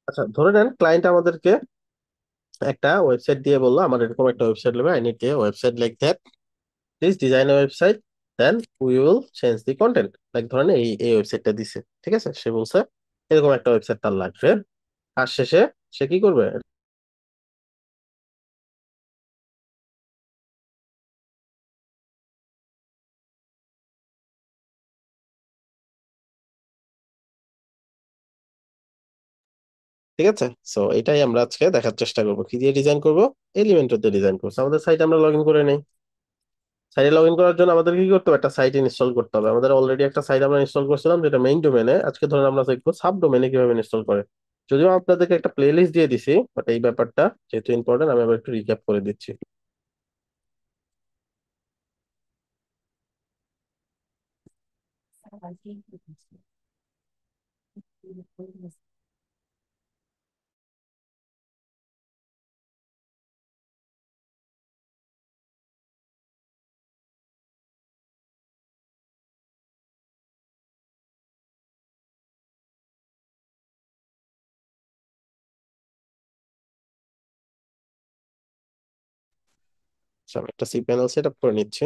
আচ্ছা, ধরে নেন ক্লায়েন্ট আমাদেরকে একটা ওয়েবসাইট দিয়ে বললো আমার এরকম একটা ওয়েবসাইট লাগবে, I need a website like that, please design a website, then we will change the content. Like ধরেন এই এই ওয়েবসাইটটা দিছে, ঠিক আছে, সে বলছে এরকম একটা ওয়েবসাইট তার লাগবে। আর শেষে সে কি করবে? ঠিক আছে, সো এটাই আমরা আজকে দেখার চেষ্টা করবো, কি দিয়ে ডিজাইন করবো। এলিমেন্টর দিয়ে ডিজাইন করবো। আমাদের সাইটে আমরা লগ ইন করে নেই। সাইটে লগ ইন করার জন্য আমাদের কি করতে হবে? একটা সাইট ইনস্টল করতে হবে। আমাদের অলরেডি একটা সাইট আমরা ইনস্টল করছিলাম যেটা মেইন ডোমেনে। আজকে ধরুন আমরা দেখবো সাব ডোমেনে কিভাবে ইনস্টল করে। যদিও আপনাদেরকে একটা প্লে লিস্ট দিয়ে দিছি, বাট এই ব্যাপারটা যেহেতু ইম্পর্টেন্ট আমি আবার একটু রিক্যাপ করে দিচ্ছি। আচ্ছা, আমি একটা সি প্যানেল সেট আপ করে নিচ্ছি।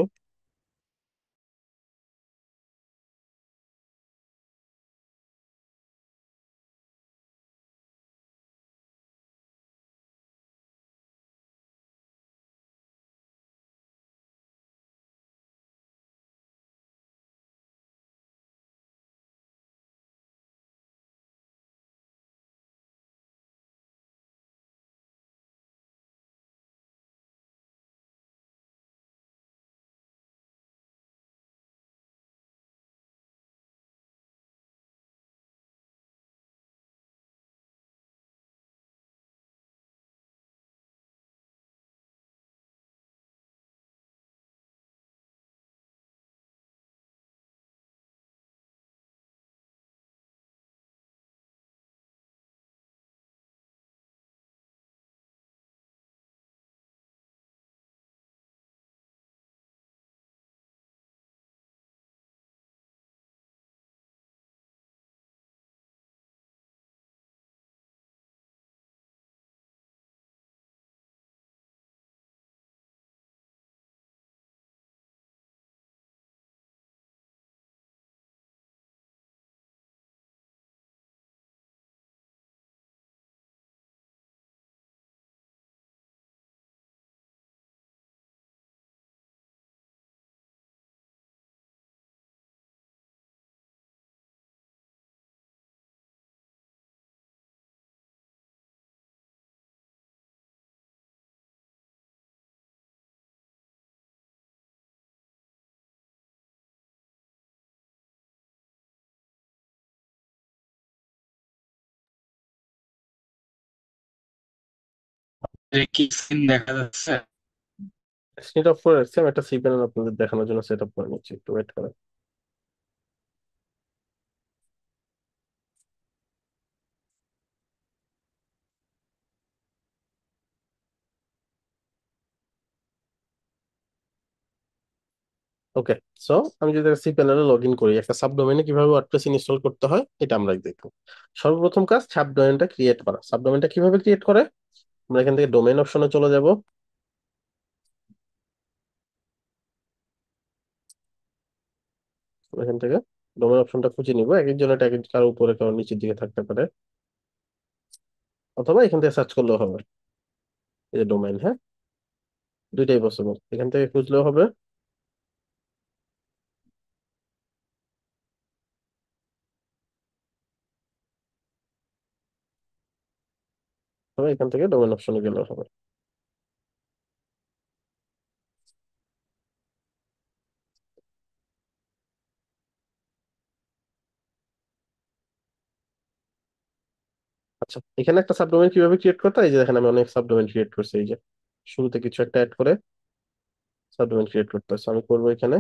যে কি সিন দেখা যাচ্ছে? সেট আপ করে রাখছি, আমি একটা সি প্যানেল আপনাদের দেখানোর জন্য সেট আপ করে নিচ্ছি, একটু ওয়েট করেন। ওকে, সো আমি যদি সি প্যানেলে লগ ইন করি, একটা সাবডোমেনে কিভাবে ওয়ার্ডপ্রেস ইনস্টল করতে হয় এটা আমরা দেখবো। সর্বপ্রথম কাজ সাবডোমেনটা ক্রিয়েট করা। সাবডোমেনটা কিভাবে ক্রিয়েট করে? আমরা এখান থেকে ডোমেইন অপশনে চলে যাব। এখান থেকে ডোমেইন অপশনটা খুঁজে নিব। এক একজন এটা এক এক কারো উপরে কারো নিচের দিকে থাকতে পারে, অথবা এখান থেকে সার্চ করলেও হবে। এই যে ডোমেইন, হ্যাঁ, দুইটাই পসিবল, এখান থেকে খুঁজলেও হবে, তবে এখান থেকে ডোমেইন অপশনে গেলেও হবে। আচ্ছা, এখানে একটা সাবডোমেইন কিভাবে ক্রিয়েট করতে হয়, এই যে দেখেন আমি অনেক সাবডোমেইন ক্রিয়েট করছি। এই যে শুরুতে কিছু একটা অ্যাড করে সাবডোমেইন ক্রিয়েট করতে হয়। So আমি করবো এখানে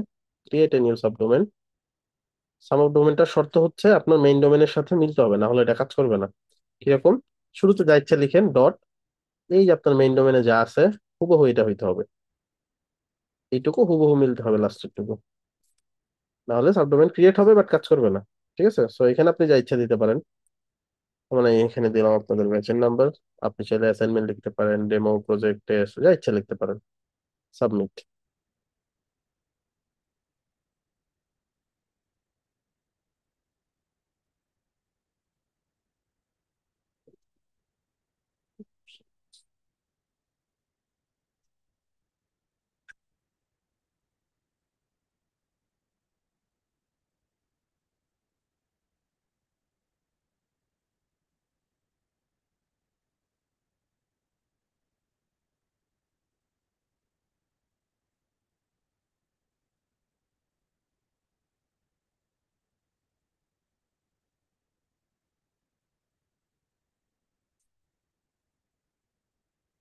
ক্রিয়েট এ নিউ সাবডোমেইন। সাবডোমেইনটার শর্ত হচ্ছে আপনার মেইন ডোমেইনের সাথে মিলতে হবে, না হলে এটা কাজ করবে না। কিরকম? শুরুতে যা ইচ্ছা লিখেন ডট, এই যে আপনার মেইন ডোমেইনে যা আছে হুবহু এটা হইতে হবে, এইটুকু হুবহু মিলতে হবে লাস্টের টুকু, না হলে সাবডোমেইন ক্রিয়েট হবে বাট কাজ করবে না। ঠিক আছে, সো এখানে আপনি যা ইচ্ছা দিতে পারেন। মানে এখানে দিলাম আপনাদের ব্যাচের নাম্বার। আপনি চাইলে অ্যাসাইনমেন্ট লিখতে পারেন, ডেমো, প্রজেক্ট, টেস্ট, যা ইচ্ছা লিখতে পারেন। সাবমিট।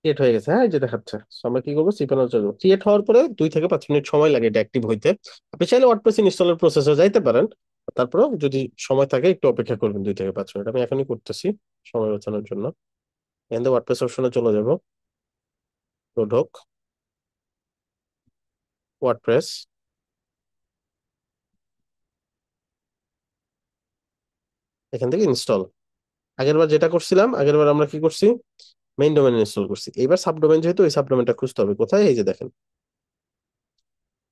ক্রিয়েট হয়ে গেছে, হ্যাঁ, এই যে দেখাচ্ছে। So আমরা কি করবো, সিপানো চলবো। ক্রিয়েট হওয়ার পরে 2 থেকে 5 মিনিট সময় লাগে এটা অ্যাক্টিভ হইতে। আপনি চাইলে ওয়ার্ডপ্রেস ইনস্টলের প্রসেসে যাইতে পারেন। তারপরেও যদি সময় থাকে একটু অপেক্ষা করবেন 2 থেকে 5 মিনিট। আমি এখনই করতেছি সময় বাঁচানোর জন্য। এখান থেকে ওয়ার্ডপ্রেস অপশনে চলে যাব। লোড হোক ওয়ার্ডপ্রেস। এখান থেকে ইনস্টল। আগেরবার যেটা করছিলাম, আগেরবার আমরা কি করছি, মেইন ডোমেন ইনস্টল করছি। এবার সাবডোমেন, যেহেতু এই সাবডোমেনটা খুঁজতে হবে কোথায়, এই যে দেখেন,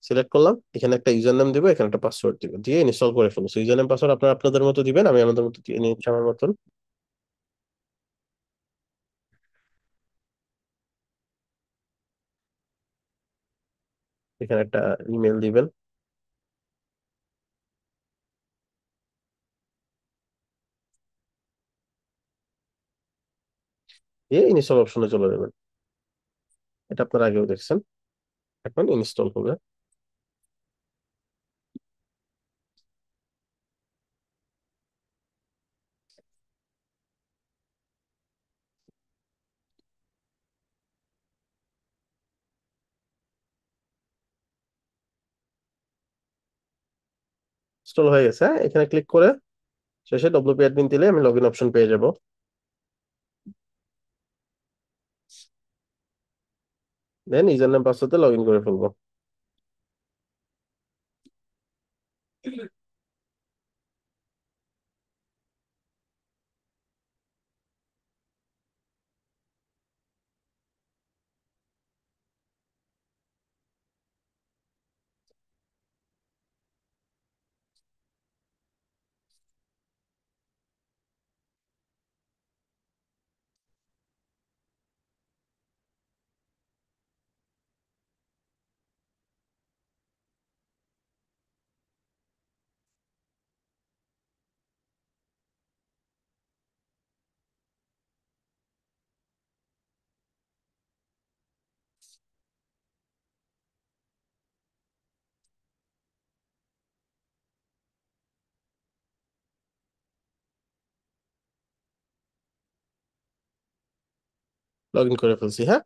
সিলেক্ট করলাম। এখানে একটা ইউজার নেম দিব, এখানে একটা পাসওয়ার্ড দিব, দিয়ে ইনস্টল করে ফেলবো। ইউজার নেম পাসওয়ার্ড আপনারা আপনাদের মতো দিবেন, আমি আমাদের মতো দিয়ে নিচ্ছি, আমার মতন। এখানে একটা ইমেল দিবেন, দিয়ে ইনস্টল অপশনে চলে যাবেন। এটা আপনারা আগেও দেখছেন। এখন ইনস্টল হবে। ইনস্টল হয়ে গেছে, হ্যাঁ। এখানে ক্লিক করে শেষে ডব্লিউপি অ্যাডমিন দিলে আমি লগ ইন অপশন পেয়ে যাব। দেন ইউজার নেম পাসওয়ার্ডে লগ ইন করে ফেলবো। লগ ইন করে ফেলছি, হ্যাঁ।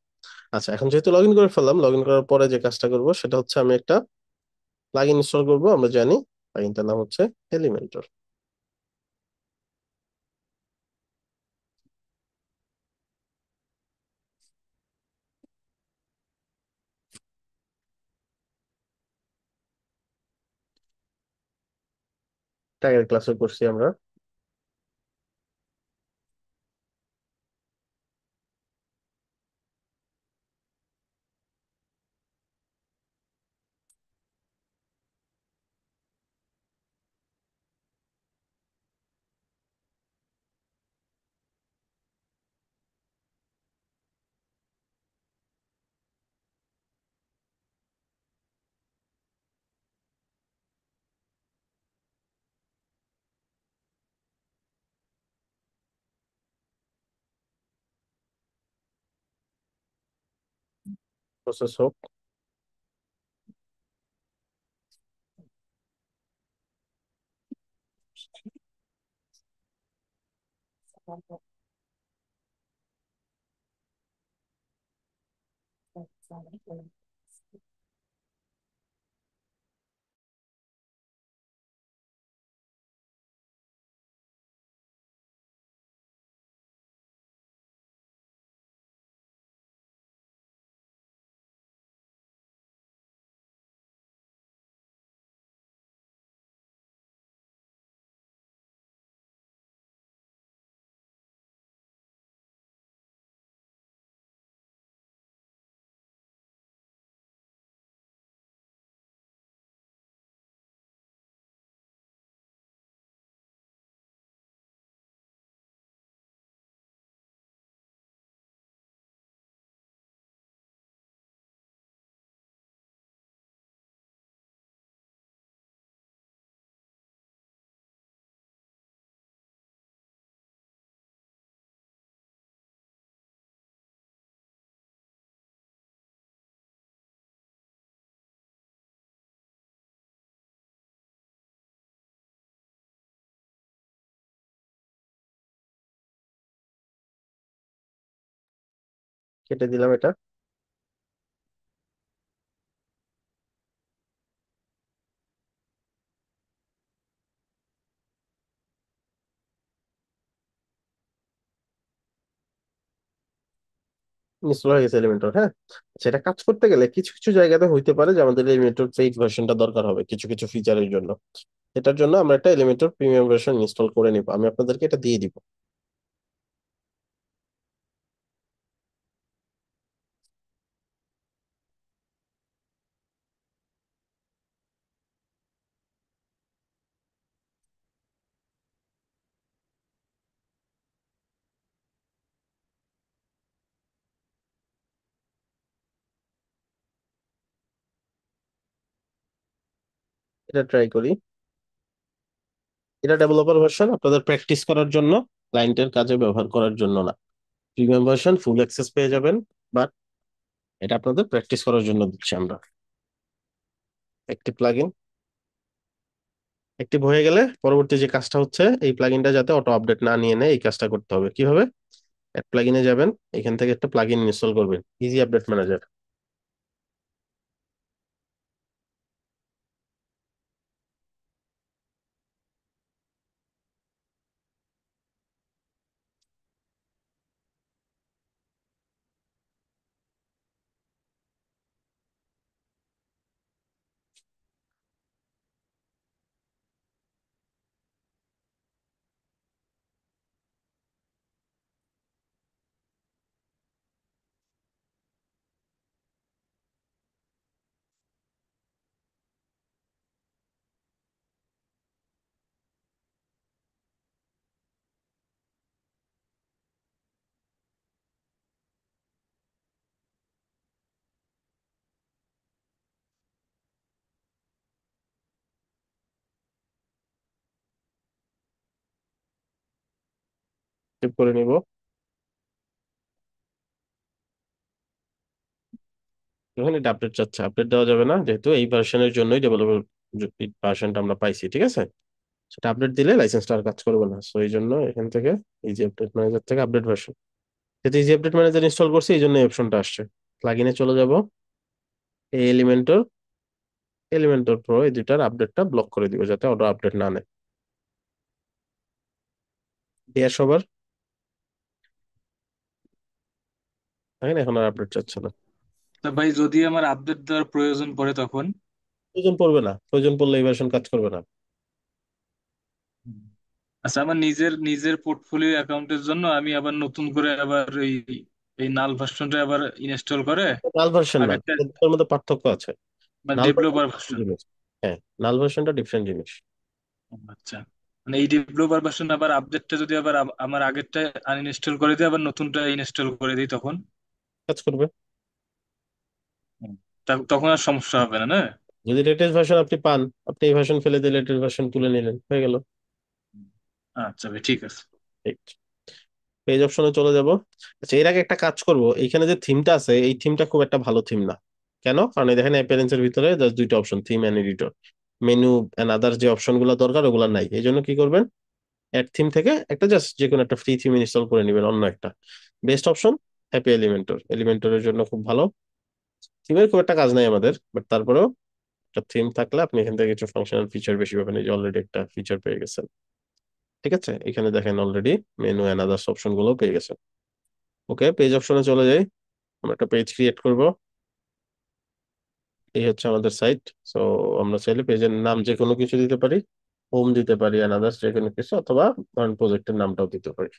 আচ্ছা, এখন যেহেতু লগ ইন করে ফেললাম, লগ ইন করার পরে যে কাজটা করবো সেটা হচ্ছে আমি একটা প্লাগইন ইনস্টল করবো। আমরা জানি প্লাগইনটার নাম হচ্ছে এলিমেন্টর। আগের ক্লাসে করছি আমরা। প্রসেস হোক। কেটে দিলাম এটা। ইনস্টল হয়ে গেছে এলিমেন্টর, হ্যাঁ। সেটা কাজ করতে গেলে কিছু কিছু জায়গাতে হইতে পারে যে আমাদের এলিমেন্টর পেইড ভার্সনটা দরকার হবে কিছু কিছু ফিচারের জন্য। এটার জন্য আমরা একটা এলিমেন্টর প্রিমিয়াম ভার্সন ইনস্টল করে নিব, আমি আপনাদেরকে এটা দিয়ে দিব। এটা ট্রাই করি। এটা ডেভেলপার ভার্সন, আপনাদের প্র্যাকটিস করার জন্য, ক্লায়েন্টের কাজে ব্যবহার করার জন্য না। প্রিমিয়াম ভার্সন ফুল অ্যাক্সেস পেয়ে যাবেন, বাট এটা আপনাদের প্র্যাকটিস করার জন্য দিচ্ছি আমরা। একটি প্লাগইন অ্যাক্টিভ হয়ে গেলে পরবর্তী যে কাজটা হচ্ছে, এই প্লাগইনটা যাতে অটো আপডেট না নিয়ে নেয় এই কাজটা করতে হবে। কিভাবে? অ্যাড প্লাগইনে যাবেন, এখান থেকে একটা প্লাগইন ইনস্টল করবেন, ইজি আপডেট ম্যানেজার। সেভ করে নিব। যখন এটা আপডেট চাচ্ছে, আপডেট দেওয়া যাবে না যেহেতু এই ভার্সনের জন্যই ডেভেলপার ভার্সনটা আমরা পাইছি, ঠিক আছে। সেটা আপডেট দিলে লাইসেন্সটা আর কাজ করবে না, সো এই জন্য এখান থেকে ইজি আপডেট ম্যানেজার থেকে আপডেট ভার্সন, যেহেতু ইজি আপডেট ম্যানেজার ইনস্টল করছি এই জন্য এই অপশনটা আসছে। প্লাগইনে চলে যাব, এই এলিমেন্টর, এলিমেন্টর প্রো, এই দুটার আপডেটটা ব্লক করে দিব যাতে অটো আপডেট না নেয়। ডিয়ার সবার, দেখেন এখন আর আপডেট চাচ্ছে না। তা ভাই যদি আমার আপডেট দেওয়ার প্রয়োজন পড়ে তখন? প্রয়োজন পড়বে না, প্রয়োজন পড়লে এই ভার্সন কাজ করবে না। হুম। আচ্ছা, আমার নিজের নিজের পোর্টফোলিও অ্যাকাউন্টের জন্য আমি আবার নতুন করে আবার এই এই নাল ভার্সনটা আবার ইনস্টল করে নাল ভার্সন না, আগেরটা, দুটোর মধ্যে পার্থক্য আছে। মানে নাল ভার্সন ডেভেলপার ভার্সন। জিনিস, হ্যাঁ, নাল ভার্সনটা ডিফারেন্ট জিনিস। আচ্ছা, মানে এই ডেভেলপার ভার্সন আবার আপডেটটা যদি আবার আমার আগেরটা আনইনস্টল করে দিই আবার নতুনটা ইনস্টল করে দিই তখন? কাজ করবে। হুম। তখন আর সমস্যা হবে না, না? যদি লেটেস্ট ভার্সন আপনি পান, আপনি এই ভার্সন ফেলে দিয়ে লেটেস্ট ভার্সন তুলে নিলেন, হয়ে গেল। আচ্ছা ভাই, ঠিক আছে। পেজ অপশনে চলে যাব। আচ্ছা, এর আগে একটা কাজ করব, এইখানে যে থিমটা আছে এই থিমটা খুব একটা ভালো থিম না। কেন? কারণ এই দেখেন অ্যাপিয়ারেন্স এর ভিতরে জাস্ট দুইটা option, theme and editor. Menu and other যে অপশন গুলো দরকার ওগুলো নাই, এই জন্য কি করবেন, অ্যাড থিম থেকে একটা জাস্ট যে কোনো একটা ফ্রি থিম ইনস্টল করে নেবেন, অন্য একটা। বেস্ট অপশন হ্যাপি এলিমেন্টর, এলিমেন্টরের জন্য খুব ভালো। থিমের খুব একটা কাজ নাই আমাদের, বাট তারপরেও একটা থিম থাকলে আপনি এখান থেকে কিছু ফাংশনাল ফিচার বেশি পাবেন। এই যে অলরেডি একটা ফিচার পেয়ে গেছেন, ঠিক আছে। এখানে দেখেন already menu and others option গুলো পেয়ে গেছেন। ওকে, পেজ অপশনে চলে যাই, আমরা একটা পেজ ক্রিয়েট করব। এই হচ্ছে আমাদের সাইট। সো আমরা চাইলে পেজের নাম যে কোনো কিছু দিতে পারি, হোম দিতে পারি এন্ড আদার্স যে কোনো কিছু, অথবা ধরেন প্রজেক্টের নামটাও দিতে পারি।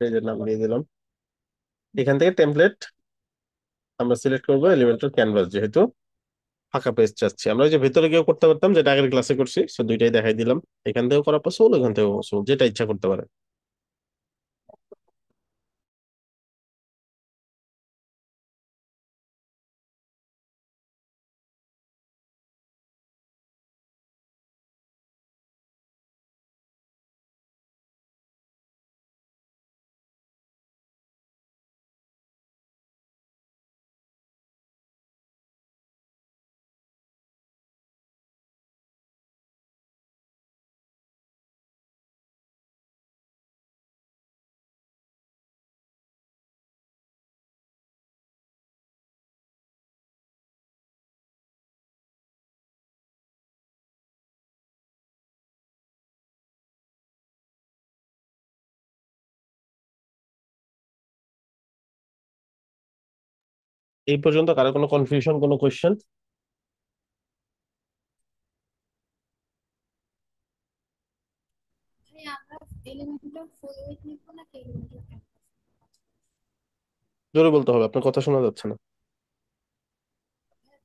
পেজের নাম দিয়ে দিলাম। এখান থেকে টেমপ্লেট আমরা সিলেক্ট করবো এলিমেন্টর ক্যানভাস, যেহেতু ফাঁকা পেজ চাচ্ছি। আমরা ওই যে ভেতরে গিয়েও করতে পারতাম, যেটা আগের ক্লাসে করছি, সো দুইটাই দেখাই দিলাম। এখান থেকেও করা পসিবল, এখান থেকেও পসিবল, যেটা ইচ্ছা করতে পারে। এই পর্যন্ত কারো কোনো কনফিউশন, কোনো কোয়েশ্চেন? ভাই আমরা এলিমেন্টাল ফুল উইথ নিব নাকি এলিমেন্টাল ক্যাম্পাস? জোরে বলতে হবে, আপনার কথা শোনা যাচ্ছে না।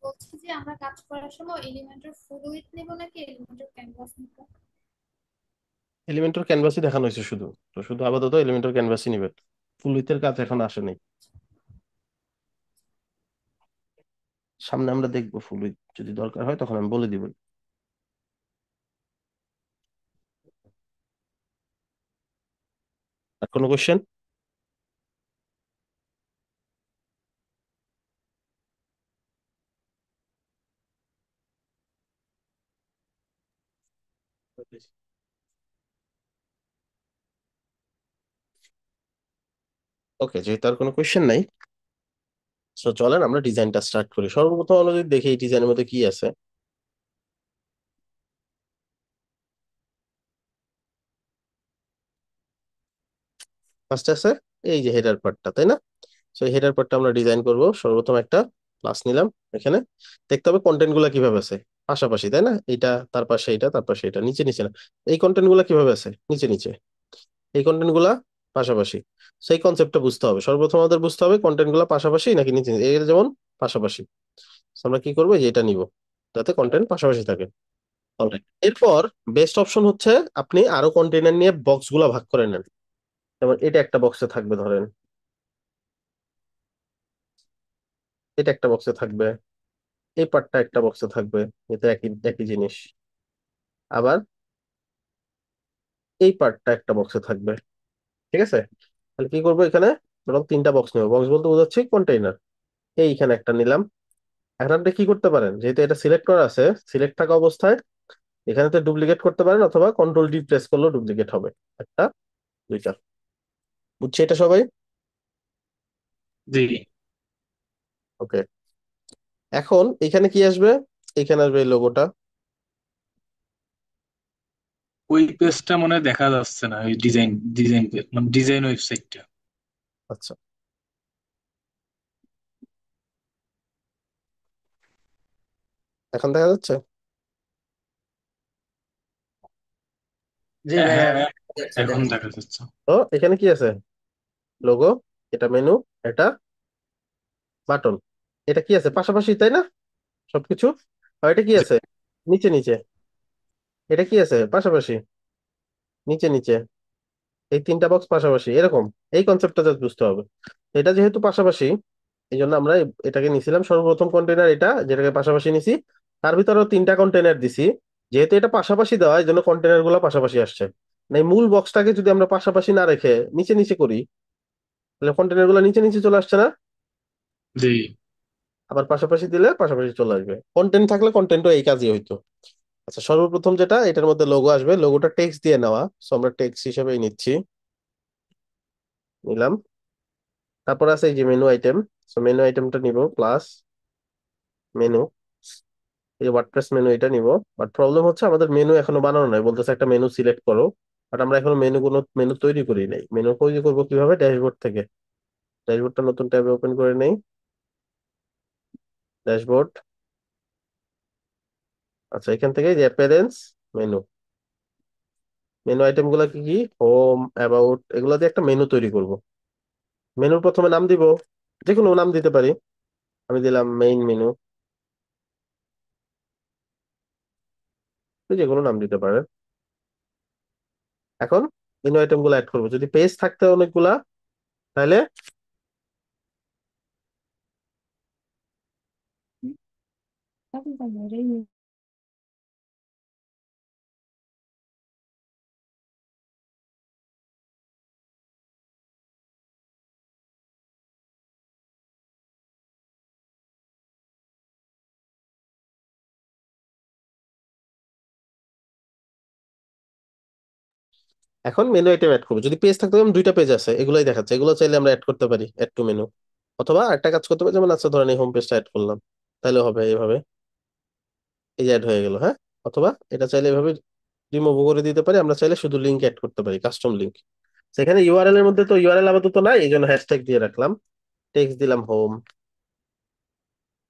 বলছি যে আমরা কাজ করার সময় এলিমেন্টাল ফুল উইথ নিব নাকি এলিমেন্টাল ক্যানভাস নিব? এলিমেন্টর ক্যানভাসই দেখানো হয়েছে শুধু, তো শুধু আপাতত এলিমেন্টর ক্যানভাসই নিবেন। ফুল উইথের কাজ এখন আসেনি। সামনে আমরা দেখবো ফুল উইথ, যদি দরকার হয় তখন আমি বলে দিব। আর কোনো কোয়েশ্চেন? ওকে, যেহেতু আর কোনো কোয়েশ্চেন নাই, তো চলেন আমরা ডিজাইনটা স্টার্ট করি। সর্বপ্রথম আমরা যদি দেখি এই ডিজাইনের মধ্যে কি আছে। ফার্স্ট আছে এই যে হেডার পার্টটা, তাই না? সো এই হেডার পার্টটা আমরা ডিজাইন করব। সর্বপ্রথম একটা ক্লাস নিলাম এখানে। দেখতে হবে কন্টেন্ট গুলা কিভাবে আছে, পাশাপাশি, তাই না? এইটা তার পাশে, এইটা তার পাশে, এটা নিচে নিচে না। এই কন্টেন্ট গুলা কিভাবে আছে, নিচে নিচে। এই কন্টেন্ট গুলা পাশাপাশি। সেই কনসেপ্টটা বুঝতে হবে। সর্বপ্রথম আমাদের বুঝতে হবে কন্টেন্ট গুলা পাশাপাশি নাকি নিচে নিচে। এর যেমন পাশাপাশি, So আমরা কি করবো, যে এটা নিব যাতে কন্টেন্ট পাশাপাশি থাকে। Alright. এরপর বেস্ট অপশন হচ্ছে আপনি আরো কন্টেনার নিয়ে বক্স গুলা ভাগ করে নেন। যেমন এটা একটা বক্সে থাকবে ধরেন, এটা একটা বক্সে থাকবে, এই পার্টটা একটা বক্সে থাকবে, এটা একই একই জিনিস। আবার এই পার্টটা একটা বক্সে থাকবে। ঠিক আছে? তাহলে কি করবো এখানে, ধরো তিনটা বক্স নেবো। বক্স বলতে বোঝাচ্ছি কন্টেইনার। এইখানে একটা নিলাম। এখন আপনি কি করতে পারেন, যেহেতু এটা সিলেক্ট করা আছে, সিলেক্ট থাকা অবস্থায় এখানে তো ডুপ্লিকেট করতে পারেন, অথবা কন্ট্রোল ডি প্রেস করলেও ডুপ্লিকেট হবে। একটা, দুইটা। বুঝছে এটা সবাই? জি। ওকে। এখন এখানে কি আসবে, এখানে আসবে এই লোগোটা। ওই পেজটা মনে হয় দেখা যাচ্ছে না, ওই ডিজাইন ডিজাইন পেজ মানে ডিজাইন ওয়েবসাইটটা। আচ্ছা, এখন দেখা যাচ্ছে। জি ভাইয়া, হ্যাঁ, যাচ্ছে এখন যাচ্ছে। দেখা যাচ্ছে। তো এখানে কি আছে, লোগো, এটা মেনু, এটা বাটন। এটা কি আছে, পাশাপাশি, তাই না? সবকিছু। আর এটা কি জি আছে, নিচে নিচে। এটা কি আছে, পাশাপাশি, নিচে নিচে। এই তিনটা বক্স পাশাপাশি এরকম। এই কনসেপ্টটা জাস্ট বুঝতে হবে। এটা যেহেতু পাশাপাশি, এই জন্য আমরা এটাকে নিছিলাম সর্বপ্রথম কন্টেনার, এটা যেটাকে পাশাপাশি নিছি। তার ভিতরেও তিনটা কন্টেনার দিছি। যেহেতু এটা পাশাপাশি দেওয়া, এই জন্য কন্টেনার গুলো পাশাপাশি আসছে। না, এই মূল বক্সটাকে যদি আমরা পাশাপাশি না রেখে নিচে নিচে করি, তাহলে কন্টেনার গুলো নিচে নিচে চলে আসছে না? জি। আবার পাশাপাশি দিলে পাশাপাশি চলে আসবে। কন্টেন্ট থাকলে কন্টেন্টও এই কাজই হইতো। আচ্ছা, সর্বপ্রথম যেটা, এটার মধ্যে লোগো আসবে। লোগোটা টেক্সট দিয়ে নেওয়া, সো আমরা টেক্সট হিসেবেই নিচ্ছি, নিলাম। তারপর আছে এই যে মেনু আইটেম, সো মেনু আইটেমটা নিব, প্লাস মেনু। এই যে ওয়ার্ডপ্রেস মেনু, এটা নিব। বাট প্রবলেম হচ্ছে আমাদের মেনু এখনো বানানো নাই, বলতেছে একটা মেনু সিলেক্ট করো। বাট আমরা এখনো কোনো মেনু তৈরি করি নাই। মেনু তৈরি করবো কিভাবে, ড্যাশবোর্ড থেকে। ড্যাশবোর্ডটা নতুন ট্যাবে ওপেন করে নেই। ড্যাশবোর্ড। আচ্ছা, এখান থেকে যে অ্যাপিয়ারেন্স, মেনু। মেনু আইটেম গুলা কি কি, হোম, অ্যাবাউট, এগুলা দিয়ে একটা মেনু তৈরি করব। মেনুর প্রথমে নাম দিব, যে কোনো নাম দিতে পারি। আমি দিলাম মেইন মেনু। যে কোনো নাম দিতে পারেন। এখন মেনু আইটেম গুলো অ্যাড করবো, যদি পেজ থাকতে অনেকগুলা তাহলে এখন মেনু আইটেম অ্যাড করবো, যদি পেজ থাকতো যেমন দুইটা পেজ আছে এগুলোই দেখাচ্ছে, এগুলো চাইলে আমরা অ্যাড করতে পারি অ্যাড টু মেনু। অথবা একটা কাজ করতে পারি, যেমন আচ্ছা ধরেন এই হোম পেজটা অ্যাড করলাম, তাহলে হবে এইভাবে, এই যে অ্যাড হয়ে গেল, হ্যাঁ। অথবা এটা চাইলে এভাবে রিমুভ করে দিতে পারি, আমরা চাইলে শুধু লিঙ্ক অ্যাড করতে পারি, কাস্টম লিঙ্ক। সেখানে ইউআরএল এর মধ্যে তো ইউআরএল আপাতত নাই, এই জন্য হ্যাশট্যাগ দিয়ে রাখলাম। টেক্সট দিলাম হোম,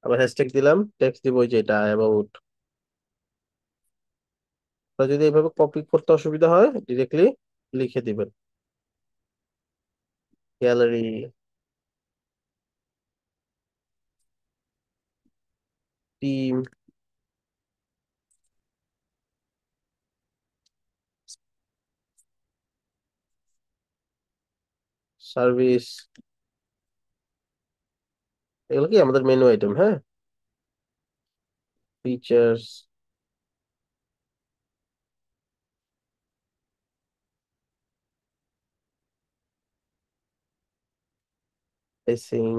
আবার হ্যাশট্যাগ দিলাম, টেক্সট দিব ওই যে এটা অ্যাবাউট। যদি এইভাবে কপি করতে অসুবিধা হয় ডিরেক্টলি লিখে দিবেন গ্যালারি টিম সার্ভিস, এগুলো কি আমাদের মেনু আইটেম, হ্যাঁ। ফিচার্স, প্রাইসিং,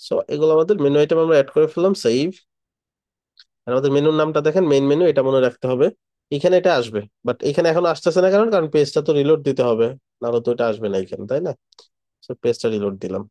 সো এগুলো আমাদের মেনু আইটেম, আমরা অ্যাড করে ফেললাম, সেভ। আর আমাদের মেনুর নামটা দেখেন, মেইন মেনু, এটা মনে রাখতে হবে। এখানে এটা আসবে, বাট এখানে এখন আসতেছে না, কারণ কারণ পেজটা তো রিলোড দিতে হবে, নাহলে তো এটা আসবে না এখানে, তাই না? পেজটা রিলোড দিলাম।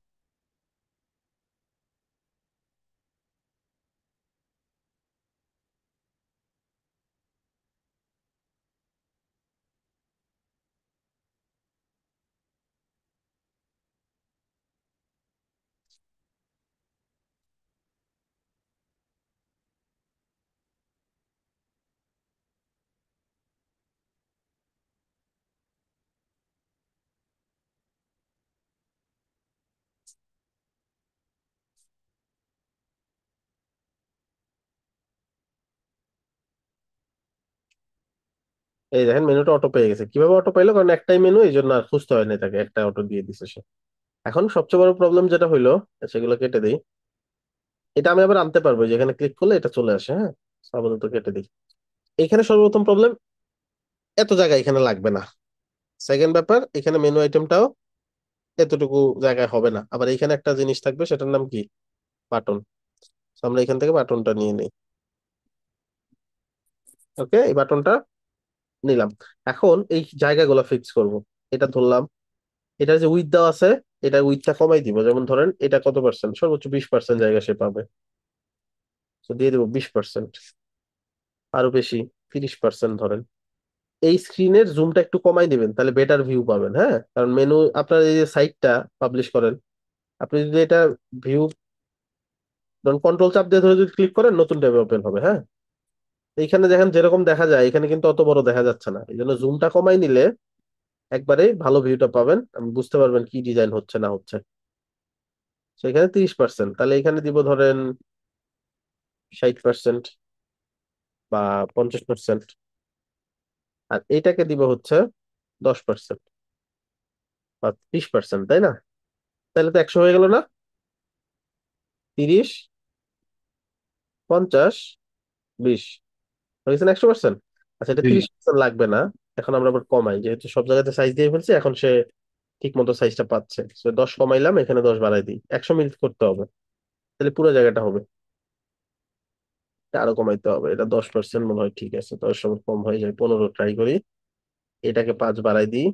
এই দেখেন মেনুটা অটো পেয়ে গেছে। কিভাবে অটো পাইলো? কারণ একটাই মেনু, এই জন্য আর খুঁজতে হয় না তাকে, একটা অটো দিয়ে দিছে সে। এখন সবচেয়ে বড় প্রবলেম যেটা হইলো, সেগুলো কেটে দিই। এটা আমি আবার আনতে পারবো, যেখানে ক্লিক করলে এটা চলে আসে, হ্যাঁ। So, আপাতত কেটে দিই। এখানে সর্বপ্রথম প্রবলেম, এত জায়গা এখানে লাগবে না। সেকেন্ড ব্যাপার, এখানে মেনু আইটেমটাও এতটুকু জায়গায় হবে না। আবার এখানে একটা জিনিস থাকবে, সেটার নাম কি? বাটন। আমরা এখান থেকে বাটনটা নিয়ে নিই। ওকে, এই বাটনটা নিলাম। এখন এই জায়গাগুলো ফিক্স করব। এটা ধরলাম, এটা যে উইথ দেওয়া আছে, এটা উইথটা কমাই দিব। যেমন ধরেন এটা কত পার্সেন্ট, সর্বোচ্চ 20% জায়গা সে পাবে, তো দিয়ে দেবো 20%। আরো বেশি, 30% ধরেন। এই স্ক্রিনের জুমটা একটু কমাই দিবেন, তাহলে বেটার ভিউ পাবেন, হ্যাঁ। কারণ মেনু, আপনার এই যে সাইটটা পাবলিশ করেন, আপনি যদি এটা ভিউ, ধরুন কন্ট্রোল চাপ দিয়ে ধরে যদি ক্লিক করেন, নতুন ট্যাবে ওপেন হবে, হ্যাঁ। এইখানে দেখেন যেরকম দেখা যায়, এখানে কিন্তু অত বড় দেখা যাচ্ছে না, এই জন্য জুমটা কমাই নিলে একবারে ভালো ভিউটা পাবেন, আপনি বুঝতে পারবেন কি ডিজাইন হচ্ছে না হচ্ছে। সেখানে 30%, তাহলে এখানে দিব ধরেন 60% বা 50%। আর এইটাকে দিব হচ্ছে 10% বা 30%, তাই না? তাহলে তো 100 হয়ে গেল না? 30, 50, 20 হয়েছে না 100%? আচ্ছা, এটা জি। 30% লাগবে না। এখন আমরা আবার কমাই, যেহেতু সব জায়গাতে সাইজ দিয়ে ফেলছি, এখন সে ঠিক মতো সাইজটা পাচ্ছে। 10 কমাইলাম, এখানে 10 বাড়াই দিই, 100 মিনিট করতে হবে, তাহলে পুরো জায়গাটা হবে। এটা আরো কমাইতে হবে, এটা 10% মনে হয় ঠিক আছে, 10 সময় কম হয়ে যায়, 15 ট্রাই করি। এটাকে 5 বাড়াই দিই,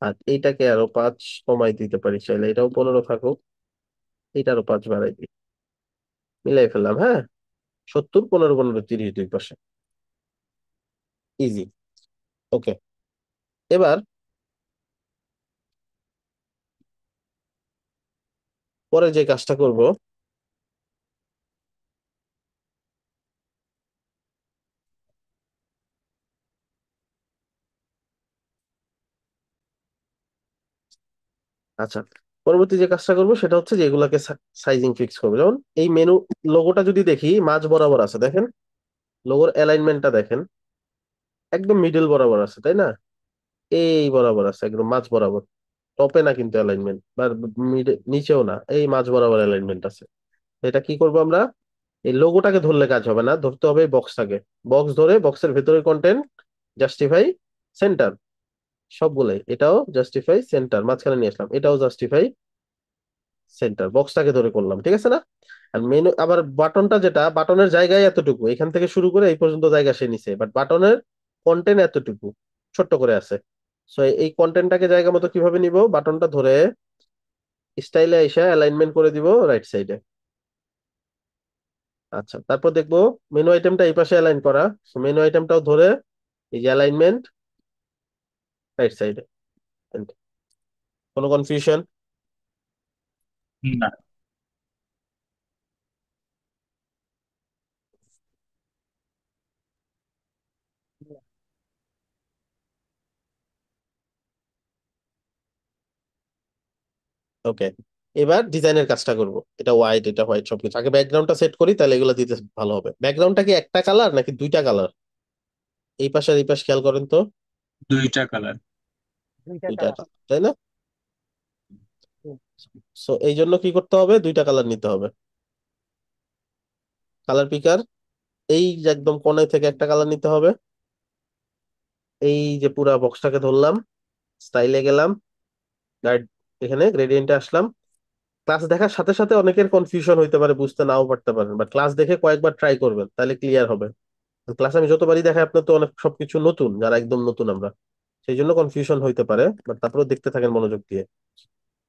আর এইটাকে আরো 5 কমাই দিতে পারি চাইলে, এটাও 15 থাকুক, এটারও 5 বাড়াই দিই, মিলাই ফেললাম, হ্যাঁ। 70, 15, 15, 30, দুই পাশে, ইজি। ওকে, এবার পরে যে কাজটা করব, আচ্ছা, পরবর্তী যে কাজটা করবো সেটা হচ্ছে যে এগুলাকে সাইজিং ফিক্স করবো। যেমন এই মেনু লোগোটা যদি দেখি মাঝ বরাবর আছে, দেখেন লোগোর অ্যালাইনমেন্টটা দেখেন, একদম মিডল বরাবর আছে তাই না? এই বরাবর আছে, একদম মাঝ বরাবর, টপে না কিন্তু অ্যালাইনমেন্ট, বা নিচেও না, এই মাঝ বরাবর অ্যালাইনমেন্ট আছে। এটা কি করবো আমরা, এই লোগোটাকে ধরলে কাজ হবে না, ধরতে হবে বক্সটাকে। বক্স ধরে বক্সের ভেতরে কন্টেন্ট জাস্টিফাই সেন্টার, সবগুলাই, এটাও জাস্টিফাই সেন্টার, মাঝখানে নিয়ে আসলাম, এটাও জাস্টিফাই সেন্টার, বক্সটাকে ধরে করলাম, ঠিক আছে না? আর মেনু আবার বাটনটা, যেটা বাটনের জায়গায় এতটুকু, এখান থেকে শুরু করে এই পর্যন্ত জায়গা সে নিছে, বাট বাটনের কন্টেন্ট এতটুকু ছোট্ট করে আছে। সো এই কন্টেন্টটাকে জায়গা মতো কিভাবে নিব, বাটনটা ধরে স্টাইলে এসে অ্যালাইনমেন্ট করে দিব রাইট সাইডে। আচ্ছা, তারপর দেখবো মেনু আইটেমটা এই পাশে অ্যালাইন করা, মেনু আইটেমটাও ধরে এই যে অ্যালাইনমেন্ট রাইট সাইডে। কোনো কনফিউশন? না। ওকে, এবার ডিজাইনের কাজটা করব। এটা হোয়াইট, এটা হোয়াইট, সবকিছু আগে ব্যাকগ্রাউন্ডটা সেট করি, তাহলে এগুলো দিতে ভালো হবে। ব্যাকগ্রাউন্ডটা কি একটা কালার নাকি দুইটা কালার? এই পাশে আর এই পাশ খেয়াল করেন তো। দুইটা কালার। দুইটা দুইটা কালার। colour, তাই না? সো এই জন্য কি করতে হবে, দুইটা কালার নিতে হবে। কালার পিকার, এই যে একদম কোণায় থেকে একটা কালার নিতে হবে। এই যে পুরা বক্সটাকে ধরলাম, স্টাইলে গেলাম, গাইড, এখানে গ্রেডিয়েন্টে আসলাম। ক্লাস দেখার সাথে সাথে অনেকের কনফিউশন হইতে পারে, বুঝতে নাও পারতে পারেন, বাট ক্লাস দেখে কয়েকবার ট্রাই করবেন, তাহলে ক্লিয়ার হবে। ক্লাস আমি যতবারই দেখাই আপনার তো অনেক সবকিছু নতুন, যারা একদম নতুন আমরা, সেই জন্য কনফিউশন হইতে পারে, বাট তারপরে দেখতে থাকেন মনোযোগ দিয়ে।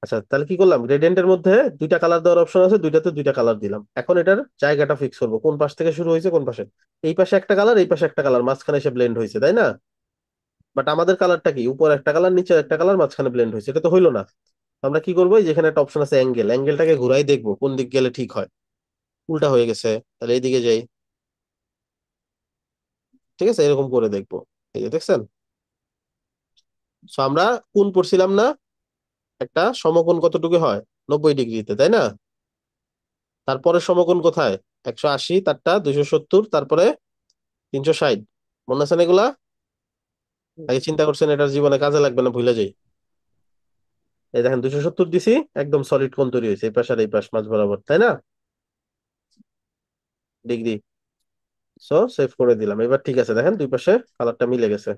আচ্ছা, তাহলে কি করলাম, গ্রেডিয়েন্টের মধ্যে দুইটা কালার দেওয়ার অপশন আছে, দুইটাতে দুইটা কালার দিলাম। এখন এটার জায়গাটা ফিক্স করবো, কোন পাশ থেকে শুরু হয়েছে কোন পাশে। এই পাশে একটা কালার, এই পাশে একটা কালার, মাঝখানে এসে ব্লেন্ড হয়েছে, তাই না? বাট আমাদের কালারটা কি, উপর একটা কালার নিচে একটা কালার, মাঝখানে ব্লেন্ড হয়েছে, এটা তো হইলো না। আমরা কি করবো, এই যেখানে একটা অপশন আছে অ্যাঙ্গেল, অ্যাঙ্গেলটাকে ঘুরাই দেখবো কোন দিক গেলে ঠিক হয়। উল্টা হয়ে গেছে, তাহলে এইদিকে যাই, ঠিক আছে, এরকম করে দেখবো। এই যে দেখছেন? সো আমরা কোণ পড়ছিলাম না, একটা সমকোণ কতটুকু হয়, 90 ডিগ্রিতে, তাই না? তারপরে সমকোণ কোথায়, 180, তারটা 270, তারপরে 360, মনে আছেন এগুলা? আগে চিন্তা করছেন, এটার জীবনে কাজে লাগবে না, ভুলে যাই। এই দেখেন 270 দিছি, একদম সলিড কোণ তৈরি হয়েছে, এই পাশ আর এই পাশ মাঝ বরাবর, তাই না? ডিগ্রি। সো সেভ করে দিলাম, এবার ঠিক আছে, দেখেন দুই পাশে কালারটা মিলে গেছে।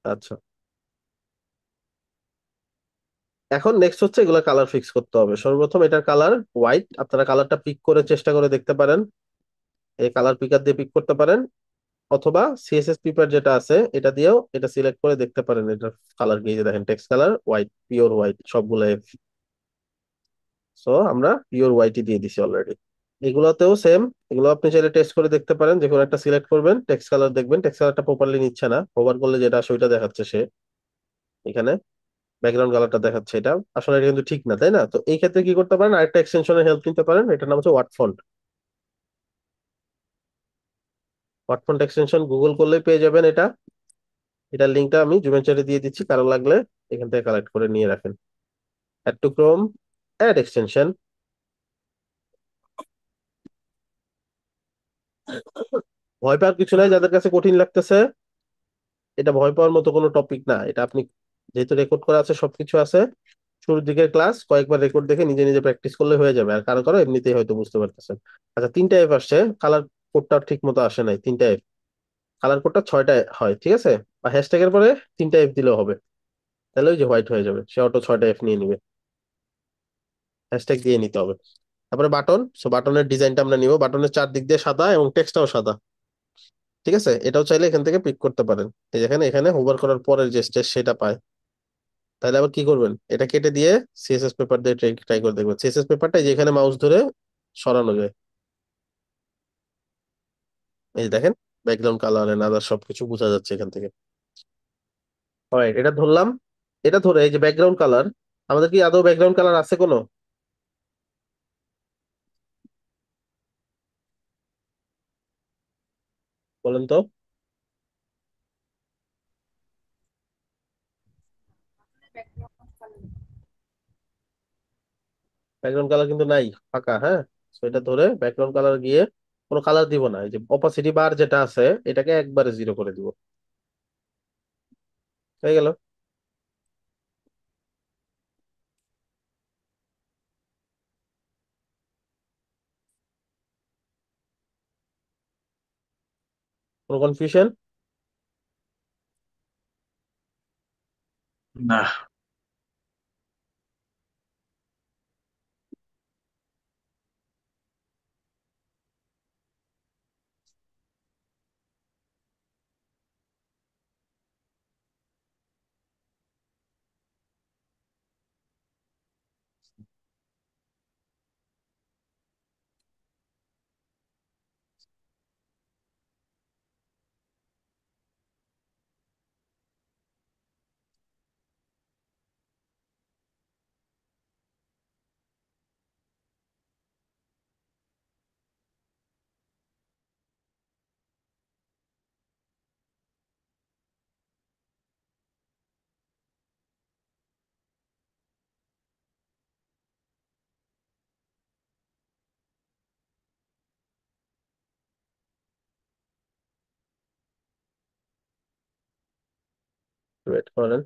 আচ্ছা, এখন নেক্সট হচ্ছে এগুলা কালার ফিক্স করতে হবে। সর্বপ্রথম এটার কালার হোয়াইট, আপনারা কালারটা পিক করে চেষ্টা করে দেখতে পারেন, এই কালার পিকার দিয়ে পিক করতে পারেন, অথবা সিএসএস পেপার যেটা আছে এটা দিয়েও এটা সিলেক্ট করে দেখতে পারেন। এটা কালার কি, এই যে দেখেন text colour white, pure white সবগুলো। সো আমরা পিওর হোয়াইটই দিয়ে দিছি অলরেডি। এগুলোতেও সেম, এগুলো আপনি চাইলে টেস্ট করে দেখতে পারেন, যে কোনো একটা সিলেক্ট করবেন, টেক্সট কালার দেখবেন টেক্সট কালারটা প্রপারলি নিচ্ছে না, ওভার করলে যেটা আসে ওইটা দেখাচ্ছে সে, এখানে ব্যাকগ্রাউন্ড কালারটা দেখাচ্ছে, এটা আসলে এটা কিন্তু ঠিক না, তাই না? তো এই ক্ষেত্রে কি করতে পারেন, আরেকটা এক্সটেনশনের হেল্প নিতে পারেন, এটার নাম হচ্ছে what font. What font extension Google করলেই পেয়ে যাবেন এটা। এটার লিঙ্কটা আমি জুমের চ্যাটে দিয়ে দিচ্ছি, কারো লাগলে এখান থেকে কালেক্ট করে নিয়ে রাখেন। Add to Chrome, add extension. ভয় পাওয়ার কিছু নাই, যাদের কাছে কঠিন লাগতেছে, এটা ভয় পাওয়ার মতো কোনো টপিক না। এটা আপনি যেহেতু রেকর্ড করা আছে, সবকিছু আছে, শুরুর দিকের ক্লাস কয়েকবার রেকর্ড দেখে নিজে নিজে প্র্যাকটিস করলে হয়ে যাবে, আর কারো কারো এমনিতেই হয়তো বুঝতে পারতেছেন। আচ্ছা, 3টা এফ আসছে, কালার কোডটা ঠিক মতো আসে নাই, 3টা এফ, কালার কোডটা 6টা হয়, ঠিক আছে? বা হ্যাশট্যাগের পরে 3টা এফ দিলেও হবে, তাহলে ওই যে হোয়াইট হয়ে যাবে, সে অটো 6টা এফ নিয়ে নিবে, হ্যাশট্যাগ দিয়ে নিতে হবে। তারপরে বাটন, সো বাটনের ডিজাইনটা আমরা নিব, বাটনের চারদিক দিয়ে সাদা এবং টেক্সটটাও সাদা, ঠিক আছে? এটাও চাইলে এখান থেকে পিক করতে পারেন, এই যেখানে এখানে হোভার করার পরের যে স্টেজ সেটা পায়। তাহলে আবার কি করবেন, এটা কেটে দিয়ে সিএসএস পেপার দিয়ে ট্রাই ট্রাই করে দেখবেন, সিএসএস পেপারটা যেখানে মাউস ধরে সরানো যায়, এই যে দেখেন ব্যাকগ্রাউন্ড কালার এন্ড আদার সবকিছু বোঝা যাচ্ছে এখান থেকে। অলরাইট, এটা ধরলাম, এটা ধরে এই যে ব্যাকগ্রাউন্ড কালার, আমাদের কি আদৌ ব্যাকগ্রাউন্ড কালার আছে কোনো? বলেন তো। ব্যাকগ্রাউন্ড কালার কিন্তু নাই, ফাঁকা। হ্যাঁ, তো এটা ধরে ব্যাকগ্রাউন্ড কালার গিয়ে কোনো কালার দিব না, এই যে অপাসিটি বার যেটা আছে এটাকে একবারে জিরো করে দিব। হয়ে গেল। কোনো কনফিউশন? না। ওয়েট করেন।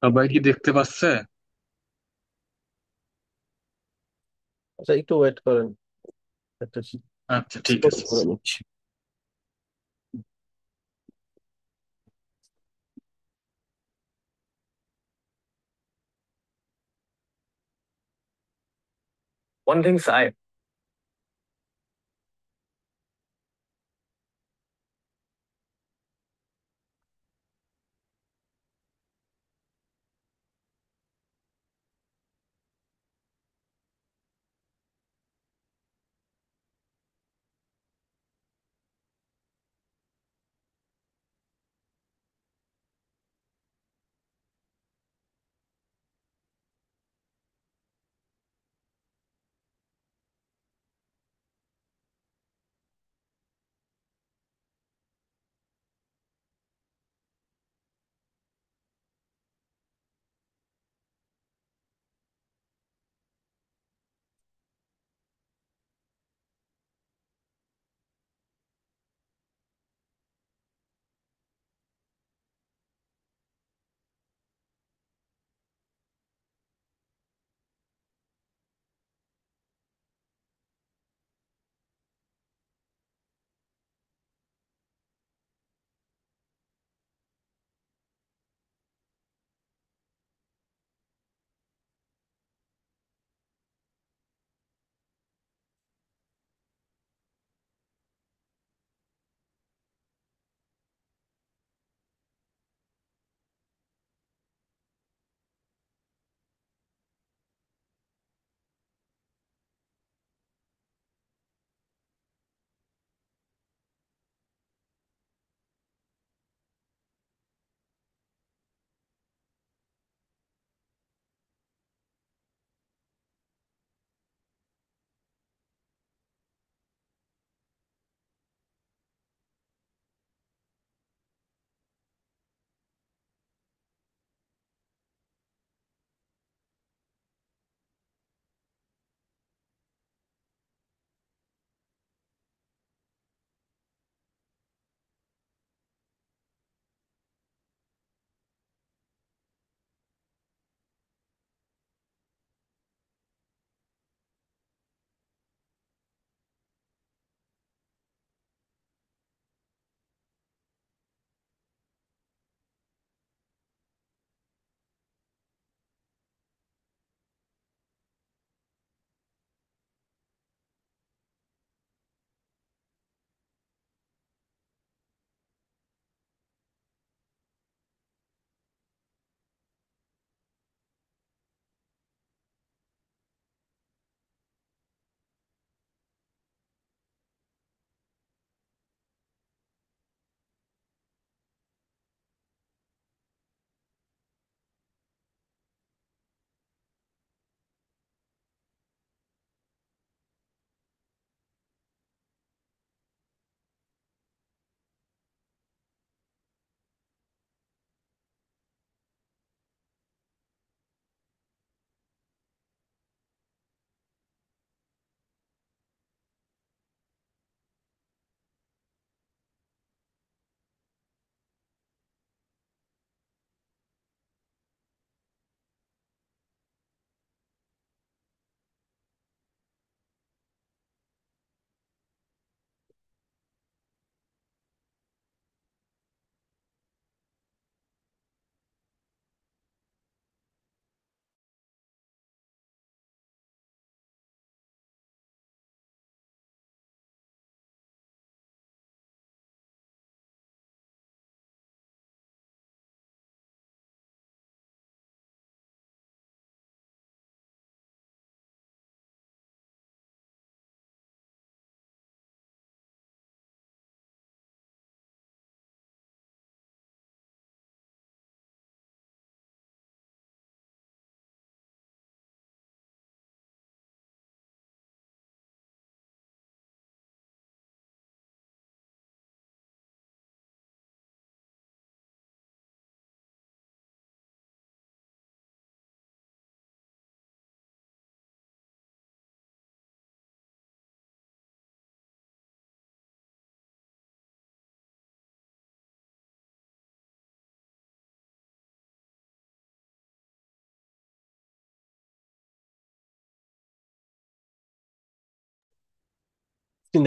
সবাই কি দেখতে পাচ্ছে? আচ্ছা, একটু ওয়েট করেন, একটা আচ্ছা, ঠিক স্পষ্ট আছে। করে নিচ্ছি। One thing I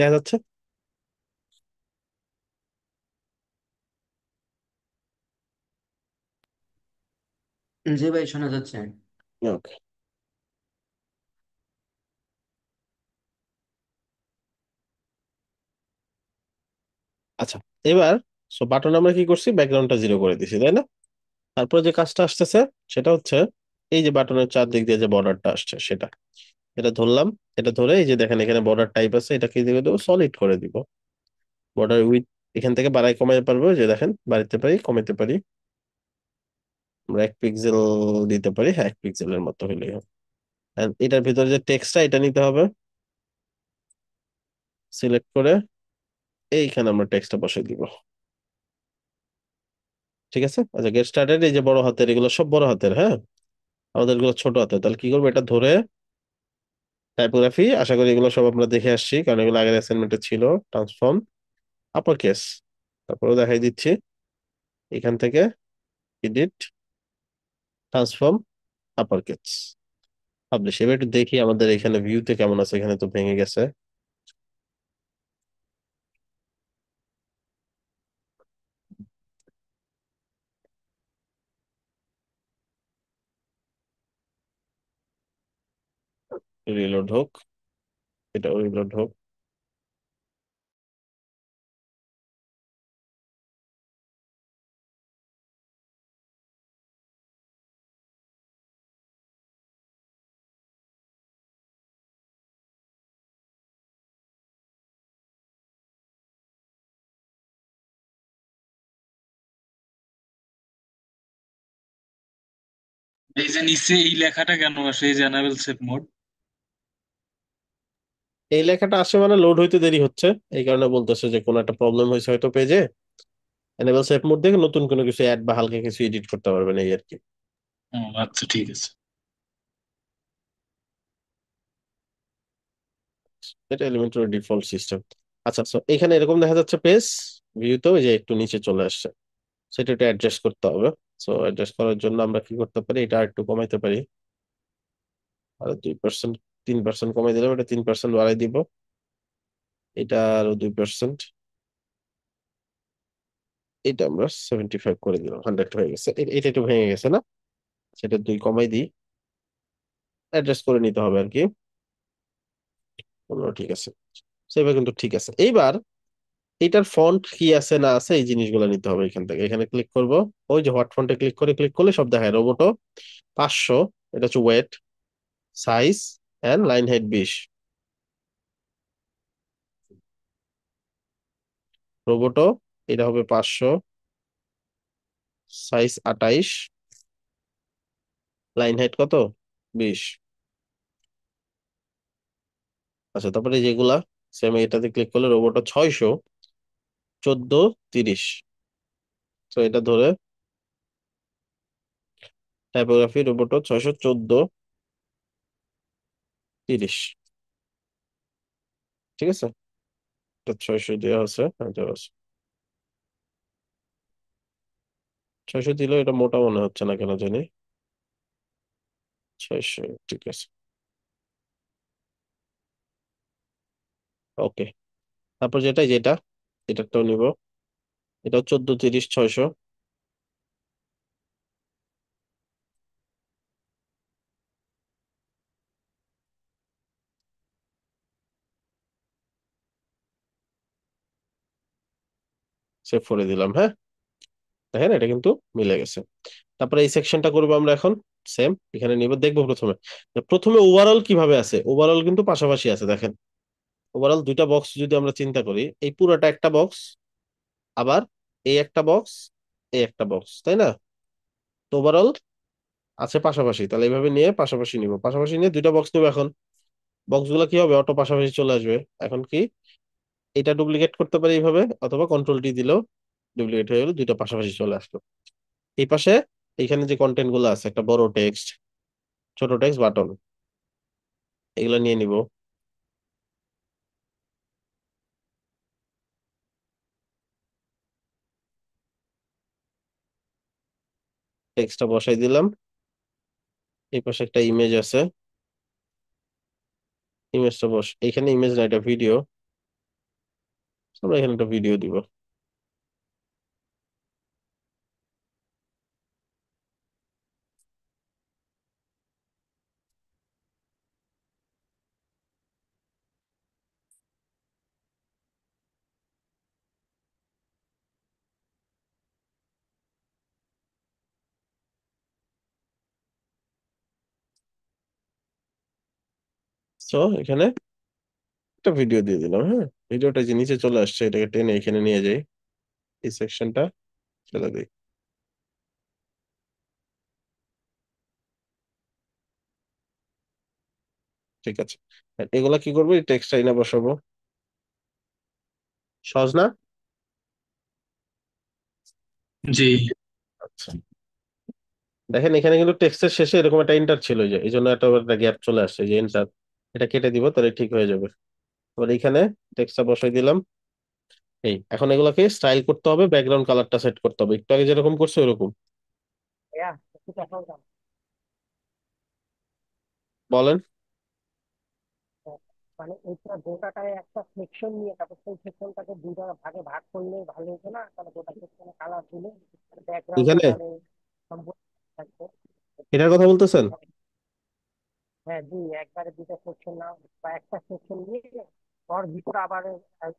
দেখা যাচ্ছে? জি ভাই, শোনা যাচ্ছে। ওকে, আচ্ছা। এবার বাটন আমরা কি করছি, ব্যাকগ্রাউন্ডটা জিরো করে দিছি, তাই না? তারপর যে কাজটা আসতেছে সেটা হচ্ছে এই যে বাটনের চারদিক দিয়ে যে বর্ডারটা আসছে সেটা, এটা ধরলাম। এটা ধরে এই যে দেখেন এখানে বর্ডার টাইপ আছে, এটা কি দিয়ে দেবো, সলিড করে দিব। বর্ডার উইথ এখান থেকে বাড়াই কমাই পারবো, যে দেখেন বাড়াতে পারি কমাতে পারি। আমরা 1 পিক্সেল দিতে পারি, হ্যাঁ 1 পিক্সেলের মতো হইলেই হবে। And এটার ভিতরে যে টেক্সটটা এটা নিতে হবে, সিলেক্ট করে এইখানে আমরা টেক্সটটা বসাই দিব। ঠিক আছে, আচ্ছা গেট স্টার্টেড, এই যে বড় হাতের এগুলো সব বড় হাতের, হ্যাঁ আমাদের এগুলো ছোট হাতের। তাহলে কি করবো, এটা ধরে টাইপোগ্রাফি, আশা করি এগুলো সব আমরা দেখে আসছি কারণ এগুলো আগের অ্যাসাইনমেন্টে ছিল। ট্রান্সফর্ম আপার কেস, তারপরে দেখাই দিচ্ছি এখান থেকে edit, transform upper case, publish. এবার একটু দেখি আমাদের এখানে ভিউতে কেমন আছে, এখানে তো ভেঙে গেছে। রিলোড হোক, এটা রিলোড হোক। এই যে নিচে এই লেখাটা কেন আসে, এই যে অ্যানাবেল সেভ মোড? এই লেখাটা আসে মানে লোড হইতে দেরি হচ্ছে, এই কারণে বলতেছে যে কোনো একটা প্রবলেম হয়েছে হয়তো পেজে। এনেবল সেভ মোড দেখে নতুন কোনো কিছু অ্যাড বা হালকা কিছু এডিট করতে পারবেন, এই আর কি। ও আচ্ছা, ঠিক আছে। এটা এলিমেন্টারি ডিফল্ট সিস্টেম। আচ্ছা, তো এখানে এরকম দেখা যাচ্ছে পেজ, ভিউতেও যে একটু নিচে চলে আসছে, সেটা একটু অ্যাডজাস্ট করতে হবে। সো অ্যাডজাস্ট করার জন্য আমরা কি করতে পারি, এটা একটু কমাইতে পারি। আর 2%, 3% কমাই দিলাম, এটা 3% বাড়াই দিব। এটা আরো 2%, এটা আমরা 75 করে দিলাম, 100 হয়ে গেছে। এটা একটু ভেঙে গেছে না, সেটা 2 কমাই দিই, অ্যাডজাস্ট করে নিতে হবে আর কি। 15 ঠিক আছে, সেভাবে কিন্তু ঠিক আছে। এইবার এটার ফন্ট কি আছে না আছে এই জিনিসগুলো নিতে হবে এখান থেকে। এখানে ক্লিক করব, ওই যে হোয়াট ফন্টে ক্লিক করলে সব দেখায়। রোবোটো 500, এটা হচ্ছে weight, size and line height 20। Roboto এটা হবে 500, সাইজ 28, লাইন হাইট কত, 20। আচ্ছা, তারপরে যেগুলা সেম এটাতে ক্লিক করলে রোবোটো 600, 14, 30। তো এটা ধরে টাইপোগ্রাফি রোবোটো 600, 14, 30। ঠিক আছে, এটা 600 দেওয়া আছে, হ্যাঁ, দেওয়া আছে। 600 দিলেও এটা মোটা মনে হচ্ছে না কেন জানি। 600 ঠিক আছে, ওকে। তারপর যেটা যেটা এটারটাও নিব, এটাও 14, 30, 600। সেভ করে দিলাম, হ্যাঁ দেখেন এটা কিন্তু মিলে গেছে। তারপরে এই সেকশনটা করবো আমরা এখন, সেম এখানে নিব, দেখবো প্রথমে প্রথমে ওভারঅল কিভাবে আছে। ওভারঅল কিন্তু পাশাপাশি আছে, দেখেন ওভারঅল দুইটা বক্স যদি আমরা চিন্তা করি, এই পুরোটা একটা বক্স, আবার এই একটা বক্স, এই একটা বক্স, তাই না? তো ওভারঅল আছে পাশাপাশি, তাহলে এইভাবে নিয়ে পাশাপাশি নিব, পাশাপাশি নিয়ে দুইটা বক্স নিব। এখন বক্স গুলা কি হবে, অটো পাশাপাশি চলে আসবে। এখন কি, এটা ডুপ্লিকেট করতে পারি এইভাবে, অথবা কন্ট্রোল টি দিলেও ডুপ্লিকেট হয়ে গেলো, দুইটা পাশাপাশি চলে আসলো। এই পাশে এইখানে যে কন্টেন্ট গুলো আছে, একটা বড় টেক্সট, ছোট টেক্সট, বাটন, এগুলো নিয়ে নিব। টেক্সটটা বসাই দিলাম। এই পাশে একটা ইমেজ আছে, ইমেজটা বস, এখানে ইমেজ না এটা ভিডিও, আমরা এখানে একটা ভিডিও দিব। তো এখানে একটা ভিডিও দিয়ে দিলাম। হ্যাঁ, ভিডিওটা যে নিচে চলে আসছে এটাকে টেনে এখানে নিয়ে যাই, এই সেকশনটা ফেলে দিই। ঠিক আছে, আর এগুলা কি করবো, এই টেক্সটটা এনে বসাবো। সহজ না? জি। আচ্ছা, দেখেন এখানে কিন্তু টেক্সটের শেষে এরকম একটা এন্টার ছিল, যে এই জন্য একটা গ্যাপ চলে আসছে, যে এন্টার। এটা কেটে দিব, তাহলে ঠিক হয়ে যাবে। এবার এখানে টেক্সটটা বসাই দিলাম। এই এখন এগুলোকে স্টাইল করতে হবে, ব্যাকগ্রাউন্ড কালারটা সেট করতে হবে, একটু আগে যেরকম করছে ওরকম। বলেন। মানে এটা গোটাটায় একটা সেকশন নিয়ে তারপর সেই সেকশনটাকে দুটো ভাগে ভাগ করলে ভালো হতো না? তাহলে গোটা সেকশনে কালার দিলে ব্যাকগ্রাউন্ডটা এখানে তাহলে সম্পূর্ণ থাকতো। এটার কথা বলতেছেন? হ্যাঁ জি, একবারে দুটো সেকশন না, বা একটা সেকশন নিয়ে ওর ভিতরে আবার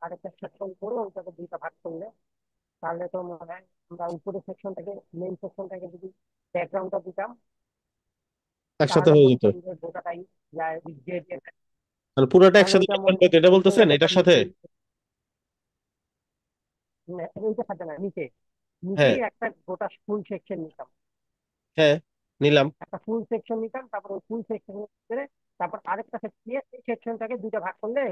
আরেকটা সেকশন করে ওইটাকে দুইটা ভাগ করলে তাহলে তো মনে হয় আমরা উপরের সেকশনটাকে মেইন সেকশনটাকে যদি ব্যাকগ্রাউন্ডটা দিতাম একসাথে তাহলে হয়ে যেত, বলতাম যে গোটাটাই মানে পুরোটা তাহলে একসাথে ওইটা দেখবেন মনে তো, এটা বলতে বলতেছেন গেলে এটার সাথে? এইটা থাকে না, নিচে হ্যাঁ, নিচেই একটা গোটা ফুল সেকশন নিতাম, হ্যাঁ, নিলাম। একটা ফুল সেকশন নিতাম, তারপর ওই ফুল সেকশনের ভিতরে তারপর আরেকটা সেকশন নিয়ে সেই সেকশনটাকে দুইটা ভাগ করলে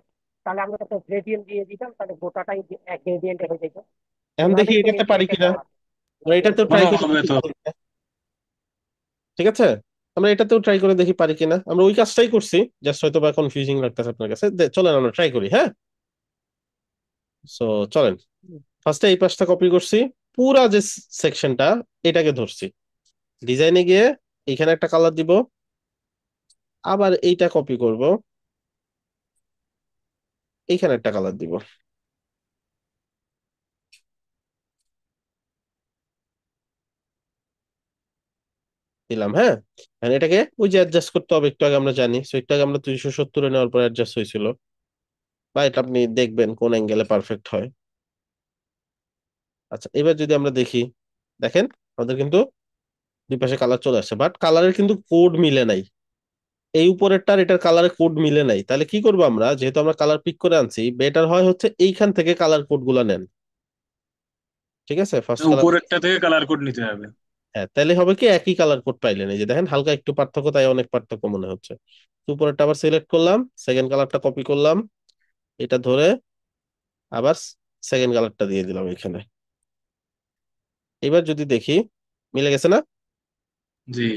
তাহলে আমরা একটা গ্রেডিয়েন্ট দিয়ে দিতাম, তাহলে গোটাটাই এক গ্রেডিয়েন্ট হয়ে যেত। এখন দেখি এইভাবেই তো এটাতে মেবি পারি এঁকে কিনা। দেওয়া। আমরা এটাতেও ট্রাই হ্যাঁ, করে হবে দেখি তো। পারি কিনা। ঠিক আছে, আমরা এটাতেও ট্রাই করে দেখি পারি কিনা। আমরা ওই কাজটাই করছি, জাস্ট হয়তো বা কনফিউজিং লাগতেছে আপনার কাছে। চলেন আমরা ট্রাই করি, হ্যাঁ। সো চলেন, ফার্স্টে এই পাশটা কপি করছি, পুরা যে সেকশনটা এটাকে ধরছি, ডিজাইনে গিয়ে এখানে একটা কালার দিব, আবার এইটা কপি করব, এইখানে একটা কালার দিব, দিলাম। হ্যাঁ, এখন এটাকে ওই যে অ্যাডজাস্ট করতে হবে, একটু আগে আমরা জানি, সো একটু আগে আমরা 270 নেওয়ার পর অ্যাডজাস্ট হয়েছিল, বা এটা আপনি দেখবেন কোন অ্যাঙ্গেলে পারফেক্ট হয়। আচ্ছা, এবার যদি আমরা দেখি, দেখেন আমাদের কিন্তু দুই পাশে কালার চলে আসছে, বাট কালারের কিন্তু কোড মিলে নাই। এই উপরেরটার এটার কালারের কোড মিলে নাই, তাহলে কি করবো আমরা, যেহেতু আমরা কালার পিক করে আনছি, বেটার হয় হচ্ছে এইখান থেকে কালার কোড গুলা নেন। ঠিক আছে, ফার্স্ট কালার। উপরেরটা থেকে কালার কোড নিতে হবে। হ্যাঁ, তাহলে হবে কি একই কালার কোড পাইলেন, এই যে দেখেন হালকা একটু পার্থক্য, তাই অনেক পার্থক্য মনে হচ্ছে। তো উপরেরটা আবার সিলেক্ট করলাম, সেকেন্ড কালারটা কপি করলাম, এটা ধরে আবার সেকেন্ড কালারটা দিয়ে দিলাম এখানে। এবার যদি দেখি, মিলে গেছে না? জি।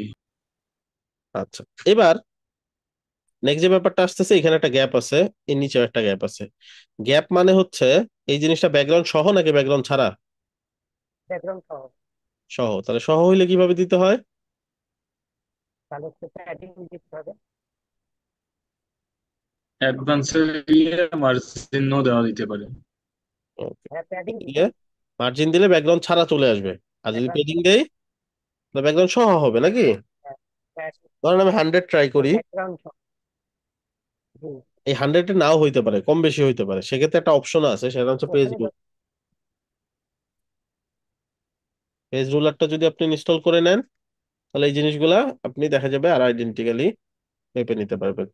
আচ্ছা, এবার নেক্সট যে ব্যাপারটা আসতেছে, এখানে একটা গ্যাপ আছে, এর নিচেও একটা গ্যাপ আছে। গ্যাপ মানে হচ্ছে এই জিনিসটা ব্যাকগ্রাউন্ড সহ নাকি ব্যাকগ্রাউন্ড ছাড়া? ব্যাকগ্রাউন্ড সহ। সহ, তাহলে সহ হইলে কিভাবে দিতে হয়? তাহলে সেটা অ্যাডিং দিতে হবে। অ্যাডভান্সে গিয়ে মার্জিনও দেওয়া দিতে পারে। ওকে, হ্যাঁ প্যাডিং দিয়ে দিতাম। মার্জিন দিলে ব্যাকগ্রাউন্ড ছাড়া চলে আসবে, আর যদি পেডিং দেই তাহলে ব্যাকগ্রাউন্ড সহ হবে নাকি? ধরেন আমি 100 ট্রাই করি, ব্যাকগ্রাউন্ড সহ। হুম। এই 100 এ নাও হইতে পারে, কম বেশি হইতে পারে, সেক্ষেত্রে একটা অপশন আছে, সেটা হচ্ছে পেজ ওখানে রুল। পেজ রুলারটা যদি আপনি ইনস্টল করে নেন, তাহলে এই জিনিসগুলা আপনি দেখা যাবে আর আইডেন্টিক্যালি মেপে নিতে পারবেন।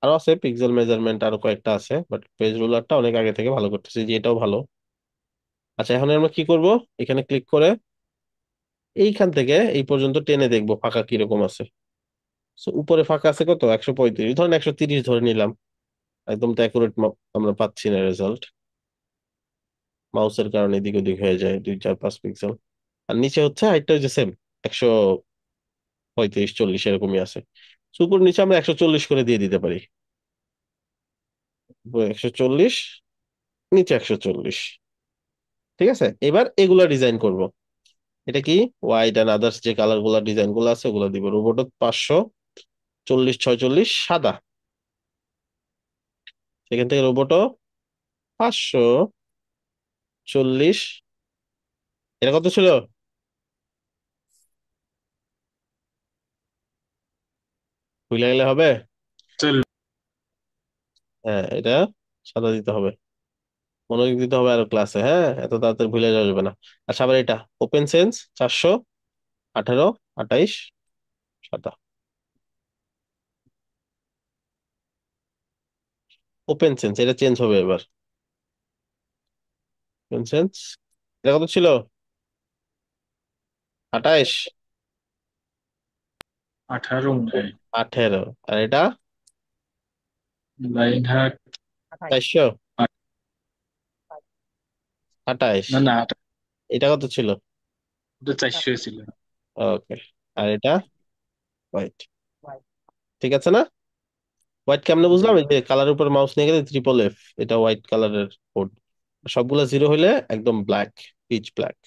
আরো আছে পিক্সেল মেজারমেন্ট, আরো কয়েকটা আছে, বাট পেজ রুলারটা অনেক আগে থেকে ভালো করতেছি, যে এটাও ভালো। আচ্ছা, এখন আমরা কি করব, এখানে ক্লিক করে এইখান থেকে এই পর্যন্ত টেনে দেখবো ফাঁকা কিরকম আছে। So, উপরে ফাঁকা আছে কত, 135, ধরেন 130 ধরে নিলাম। একদম তো অ্যাকুরেট আমরা পাচ্ছি না রেজাল্ট, মাউসের কারণে এদিক ওদিক হয়ে যায় 2 4 5 পিক্সেল। আর নিচে হচ্ছে হাইটটা হচ্ছে সেম, 135 40 এরকমই আছে। So, উপর নিচে আমরা 140 করে দিয়ে দিতে পারি, উপরে 140, নিচে 140। ঠিক আছে, এবার এগুলা ডিজাইন করব। এটা কি হোয়াইট এন্ড আদার্স যে কালার গুলা ডিজাইন গুলো আছে ওগুলো দিব, রোবট 500, 40 46 সাদা। সেখান থেকে রোবটও 540। এটা কত ছিল? ভুলে গেলে হবে? চল। হ্যাঁ, এটা সাদা দিতে হবে। মনোযোগ দিতে হবে আরো ক্লাসে, হ্যাঁ, এত তাড়াতাড়ি ভুলে যাওয়া যাবে না। আচ্ছা, আবার এটা ওপেন সেন্স 418 28 সাদা। ওপেন সেন্স এটা চেঞ্জ হবে এবার। ওপেন সেন্স এটা কত ছিল? 28 18 মনে হয়। 18। আর এটা লাইনহাট। 28 400 28। না না, এটা কত ছিল? ওটা 400 ছিল। ওকে। আর এটা হোয়াইট। ভাই। ঠিক আছে না? হোয়াইট কেমনে জি। বুঝলাম? এই যে কালার উপর মাউস নিয়ে গেলে ট্রিপল F, এটা হোয়াইট কালারের কোড। সবগুলা জিরো হইলে একদম ব্ল্যাক, পিচ ব্ল্যাক।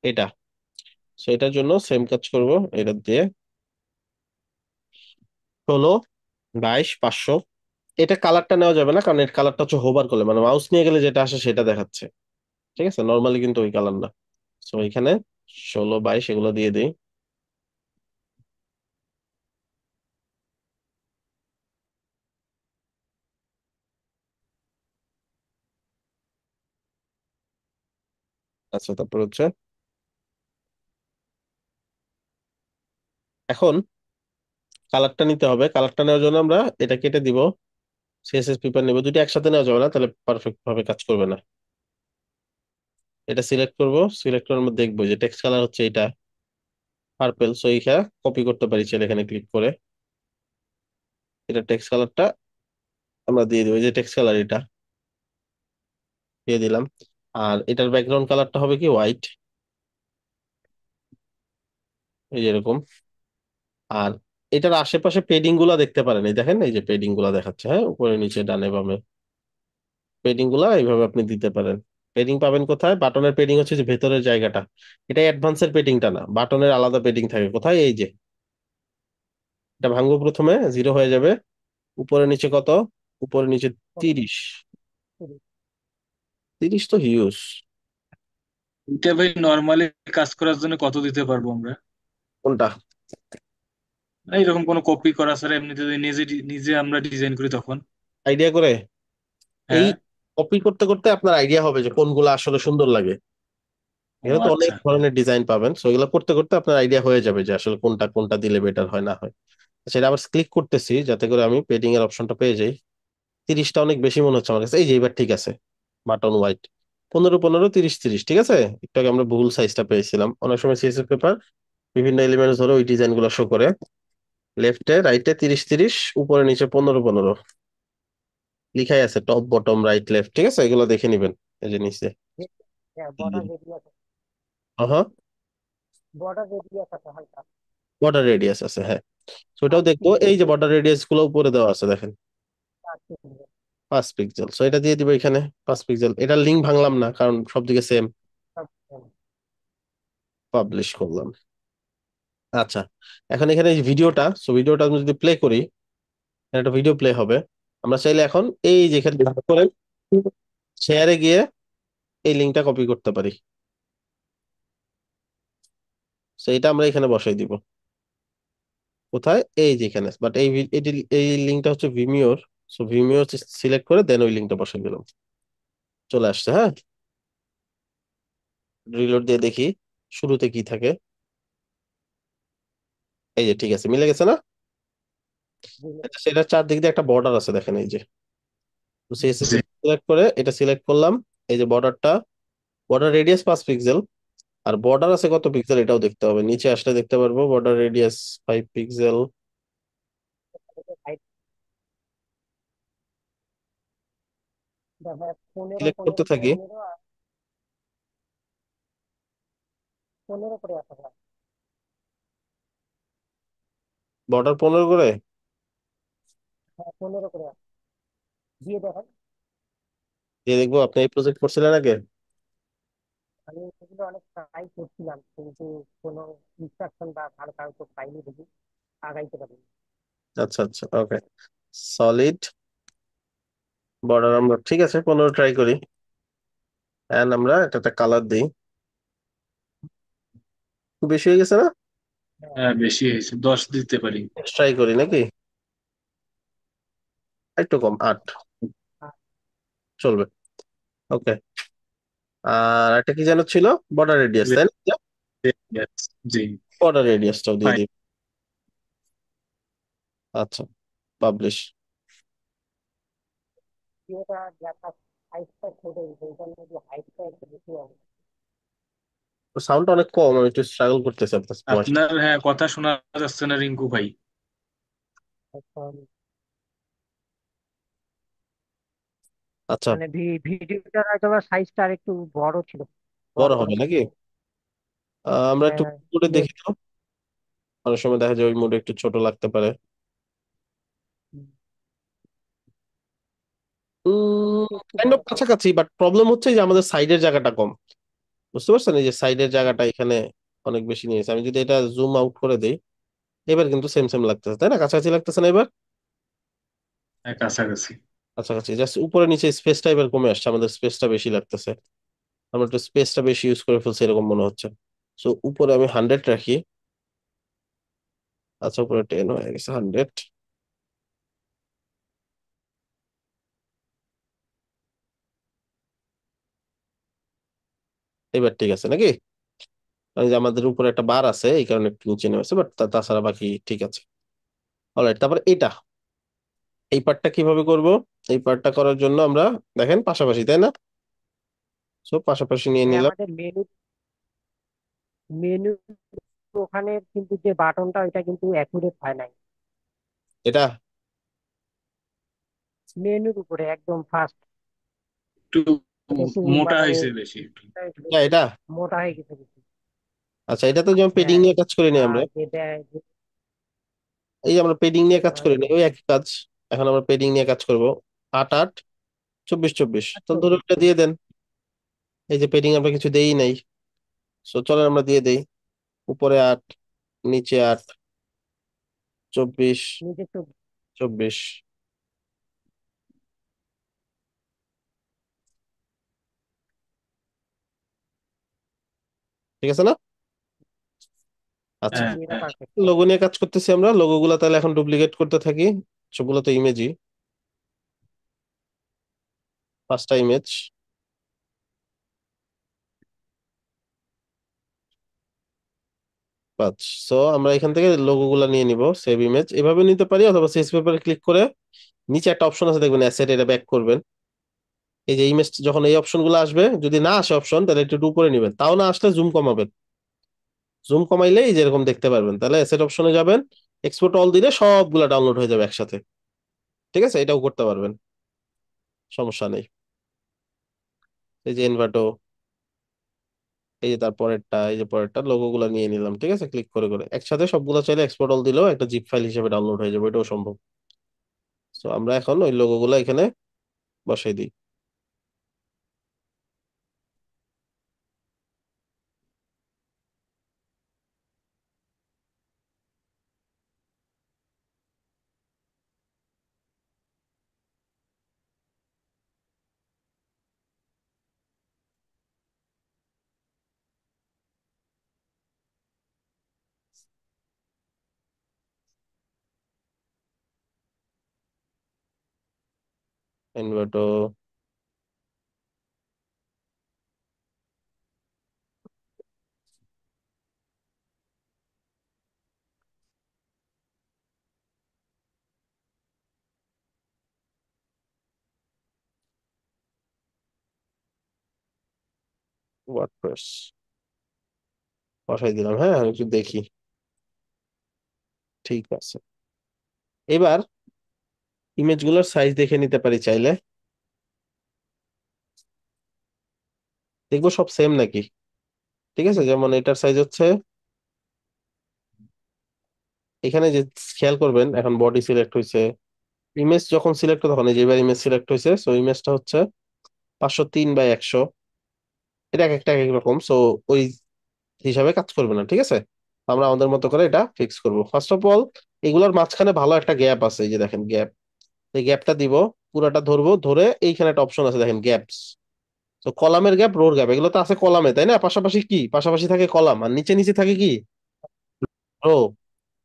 এটা, সেটার জন্য সেম কাজ করব। এটা দিয়ে 16 22 500। এটা কালারটা নেওয়া যাবে না, কারণ এর কালারটা হচ্ছে হোভার করলে, মানে মাউস নিয়ে গেলে যেটা আসে সেটা দেখাচ্ছে। ঠিক আছে, নর্মালি কিন্তু ওই কালার না। সো এখানে 16 22 এগুলো দিয়ে দিই। আচ্ছা, তারপর হচ্ছে এখন কালারটা নিতে হবে। কালারটা নেওয়ার জন্য আমরা এটা কেটে দিব, সিএসএস পেপার নেব। দুটো একসাথে নেওয়া যাবে না, তাহলে পারফেক্ট ভাবে কাজ করবে না। এটা সিলেক্ট করব, সিলেক্ট করার মধ্যে দেখবো যে টেক্সট কালার হচ্ছে এটা পার্পেল। সো এইখানে কপি করতে পারি চাইলে, এখানে ক্লিক করে এটা টেক্সট কালারটা আমরা দিয়ে দিব। এই যে টেক্সট কালার এটা দিয়ে দিলাম। আর এটার ব্যাকগ্রাউন্ড কালারটা হবে কি হোয়াইট, এই যে এরকম। আর এটার আশেপাশে পেডিং গুলা দেখতে পারেন, এই দেখেন, এই যে পেডিং গুলা দেখাচ্ছে, হ্যাঁ, উপরে নিচে ডানে বামে পেডিং গুলা এইভাবে আপনি দিতে পারেন। পেডিং পাবেন কোথায়? বাটনের পেডিং হচ্ছে যে ভেতরের জায়গাটা। এটা অ্যাডভান্সের পেডিংটা না, বাটনের আলাদা পেডিং থাকে কোথায়, এই যে এটা ভাঙবো, প্রথমে 0 হয়ে যাবে। উপরে নিচে কত? উপরে নিচে 30। 30 তো হিউজ। এটা ভাই নর্মালি কাজ করার জন্য কত দিতে পারবো আমরা? কোনটা? না, এরকম কোনো কপি করা ছাড়া এমনিতে যদি নিজে নিজে আমরা ডিজাইন করি তখন? আইডিয়া করে এই হ্যাঁ। কপি করতে করতে আপনার আইডিয়া হবে যে কোনগুলো আসলে সুন্দর লাগে। ও এখানে তো অনেক আচ্ছা। ধরনের ডিজাইন পাবেন, সো এগুলো করতে করতে আপনার আইডিয়া হয়ে যাবে যে আসলে কোনটা কোনটা দিলে বেটার হয় না হয়। সেটা আবার ক্লিক করতেছি যাতে করে আমি পেডিং এর অপশনটা পেয়ে যাই। 30টা অনেক বেশি মনে হচ্ছে আমার কাছে। এই যে এবার ঠিক আছে, বাটন হোয়াইট। 15 15 30 30, ঠিক আছে। একটু আগে আমরা ভুল সাইজটা পেয়েছিলাম। অনেক সময় সিএসএস পেপার বিভিন্ন এলিমেন্টস ধরে ওই ডিজাইন গুলো শো করে। লেফটে রাইটে 30 30, উপরে নিচে 15 15 লিখাই আছে, টপ বটম রাইট লেফট, ঠিক আছে, এগুলো দেখে নিবেন। এই যে নিচে বর্ডার রেডিয়াস, হ্যাঁ, বর্ডার রেডিয়াস আছে হালকা। বর্ডার রেডিয়াস আছে, হ্যাঁ। তো ওটাও 5 দেখবো। পিক্সেল। এই যে বর্ডার রেডিয়াস গুলো উপরে দেওয়া আছে দেখেন, 5 পিক্সেল। 5 পিক্সেল। সো এটা দিয়ে দিব এখানে 5 পিক্সেল। এটার লিঙ্ক ভাঙলাম না, কারণ সব দিকে সেম। পাবলিশ করলাম। আচ্ছা, এখন এখানে এই ভিডিওটা, সো ভিডিওটা আমি যদি প্লে করি, এখানে একটা ভিডিও প্লে হবে। আমরা চাইলে এখন এই যেখানে করে শেয়ারে গিয়ে এই লিঙ্কটা কপি করতে পারি। সো এটা আমরা এখানে বসাই দিব কোথায়? এই যেখানে। বাট এই লিঙ্কটা হচ্ছে ভিমিওর। সো ভিমিও সিলেক্ট করে দেন ওই লিঙ্কটা বসাই দিলাম। চলে আসছে, হ্যাঁ। রিলোড দিয়ে দেখি শুরুতে কি থাকে। এই যে ঠিক আছে, মিলে গেছে না? আচ্ছা, সেটার চারদিক দিয়ে একটা বর্ডার আছে দেখেন, এই যে। তো সিএসএস জি। সিলেক্ট করে এটা সিলেক্ট করলাম। এই যে বর্ডারটা, বর্ডার রেডিয়াস 5 পিক্সেল। আর বর্ডার আছে কত পিক্সেল এটাও দেখতে হবে। নিচে আসলে দেখতে পারবো বর্ডার রেডিয়াস 5 পিক্সেল। দেখো 15 সিলেক্ট করতে 15 থাকি। 15 আর 15 করে আসা যায়। বর্ডার 15 করে। হ্যাঁ 15 করে আসা দিয়ে দেখেন। দিয়ে দেখবো আপনি এই প্রজেক্ট করছিলেন আগে। আমি এগুলো অনেক ট্রাই করছিলাম কিন্তু কোনো ইনস্ট্রাকশন বা ভালো কাগজ পাইনি দেখি আগাইতে পারিনি। আচ্ছা আচ্ছা, ওকে। সলিড বর্ডার আমরা ঠিক আছে 15 ট্রাই করি। এন্ড আমরা একটা কালার দিই। খুব বেশি হয়ে গেছে না? হ্যাঁ হ্যাঁ বেশি হয়েছে, 10 দিতে পারি। ট্রাই করি নাকি? একটু কম, 8 আর চলবে। ওকে। আর একটা কি যেন ছিল, বর্ডার রেডিয়াস তাই না? Yes, জি। বর্ডার রেডিয়াসটাও দিয়ে ফাইন। দিই। আচ্ছা, পাবলিশ। এটা যাতা হাইটটা ছোট এইটার মধ্যে হাইটটা একটু বেশি হবে। সাউন্ডটা অনেক কম, আমি একটু স্ট্রাগল করতেছি আপনার ভয়েস। আপনার হ্যাঁ কথা শোনা যাচ্ছে না রিঙ্কু ভাই। এখন আচ্ছা, মানে ভিডিওটার হয়তো সাইজটা আর একটু বড় ছিল, বড় বড় হবে করা নাকি? ছিল। আমরা একটু হ্যাঁ করে বেশ। দেখি তো। অনেক সময় দেখা যায় ওই মুডে একটু ছোট লাগতে পারে। একটু কাইন্ড বড় অফ কাছাকাছি, বাট প্রবলেম হচ্ছে যে আমাদের সাইডের জায়গাটা কম। বুঝতে পারছেন, এই যে সাইডের জায়গাটা এখানে অনেক বেশি নিয়েছে। আমি যদি এটা জুম আউট করে দিই, এবার কিন্তু সেম সেম লাগতেছে তাই না? কাছাকাছি লাগতেছে না এবার? হ্যাঁ কাছাকাছি। কাছাকাছি, জাস্ট উপরে নিচে স্পেসটা এবার কমে আসছে, আমাদের স্পেসটা বেশি লাগতেছে। আমরা একটু স্পেসটা বেশি ইউজ করে ফেলছি এরকম মনে হচ্ছে। সো উপরে আমি 100 রাখি। আচ্ছা, উপরে 10 হয়ে গেছে, 100। এবার ঠিক আছে নাকি? কারণ যে আমাদের উপরে একটা বার আছে এই কারণে একটু নিচে নেমেছে, বাট তাছাড়া বাকি ঠিক আছে। অলরাইট, তারপর এটা, এই পার্টটা কিভাবে করব? এই পার্টটা করার জন্য আমরা দেখেন পাশাপাশি তাই না? সো পাশাপাশি নিয়ে মানে নিলাম। আমাদের মেনু ওখানে কিন্তু যে বাটনটা ওইটা কিন্তু অ্যাকুরেট হয় নাই। এটা মেনুর উপরে একদম ফার্স্ট একটু এটা একটু মোটা মানে হয়েছে বেশি একটু। এটা মোটা হয়ে গেছে বেশি। আচ্ছা, এটা তো যেমন পেডিং হ্যাঁ নিয়ে কাজ করি নি আমরা। আর যেটা এই যে আমরা পেডিং নিয়ে কাজ করি নি, ওই একই কাজ। এখন আমরা পেডিং নিয়ে কাজ করব। 8 8 24 24, তো ধরুন 24 এটা দিয়ে দেন। এই যে পেডিং আমরা কিছু দেই নাই, সো চলেন আমরা দিয়ে দেই। উপরে 8, নিচে 8, 24 নিচে 24। ঠিক আছে না? আচ্ছা, হ্যাঁ এটা হ্যাঁ। পারফেক্ট। লোগো নিয়ে কাজ করতেছি আমরা। লোগো গুলা তাহলে এখন ডুপ্লিকেট করতে থাকি। সবগুলো তো ইমেজই। পাঁচটা ইমেজ। পাঁচ। সো আমরা এখান থেকে লোগো গুলা নিয়ে নিব, সেভ ইমেজ এভাবে নিতে পারি, অথবা সেভ পেপারে ক্লিক করে নিচে একটা অপশন আছে দেখবেন, অ্যাসেট, এটা ব্যাক করবেন। এই যে ইমেজ যখন এই অপশন গুলো আসবে, যদি না আসে অপশন তাহলে একটু উপরে নিবেন, তাও না আসলে জুম কমাবেন। জুম কমাইলে এই যে এরকম দেখতে পারবেন, তাহলে অ্যাসেট অপশনে যাবেন। এক্সপোর্ট অল দিলে সবগুলা ডাউনলোড হয়ে যাবে একসাথে। ঠিক আছে, এটাও করতে পারবেন, সমস্যা নেই। এই যে এনভাটো, এই যে তারপরেরটা, এই যে পরেরটা, লোগো গুলা নিয়ে নিলাম। ঠিক আছে, ক্লিক করে করে একসাথে সবগুলো চাইলে এক্সপোর্ট অল দিলেও একটা জিপ ফাইল হিসেবে ডাউনলোড হয়ে যাবে, এটাও সম্ভব। তো আমরা এখন ওই লোগো গুলা এখানে বসাই দিই। এনভাটো, ওয়ার্ডপ্রেস বসাই দিলাম। হ্যাঁ, আমি একটু দেখি। ঠিক আছে, এবার ইমেজ গুলোর সাইজ দেখে নিতে পারি চাইলে। দেখবো সব সেম নাকি। ঠিক আছে, যেমন এটার সাইজ হচ্ছে, এখানে যে খেয়াল করবেন এখন বডি সিলেক্ট হয়েছে, ইমেজ যখন সিলেক্ট হয় তখন এই যে এবার ইমেজ সিলেক্ট হয়েছে, সো ইমেজটা হচ্ছে 503/100। এটা এক একটা এক এক রকম, সো ওই হিসাবে কাজ করবে না, ঠিক আছে। আমরা আমাদের মতো করে এটা ফিক্স করব। ফার্স্ট অফ অল এগুলোর মাঝখানে ভালো একটা গ্যাপ আছে, এই যে দেখেন গ্যাপ, এই গ্যাপটা দিব, পুরাটা ধরবো, ধরে এইখানে একটা অপশন আছে দেখেন গ্যাপস। তো কলামের গ্যাপ, রোর গ্যাপ, এগুলো তো আছে কলামে, তাই না? পাশাপাশি কি, পাশাপাশি থাকে কলাম, আর নিচে নিচে থাকে কি, রো।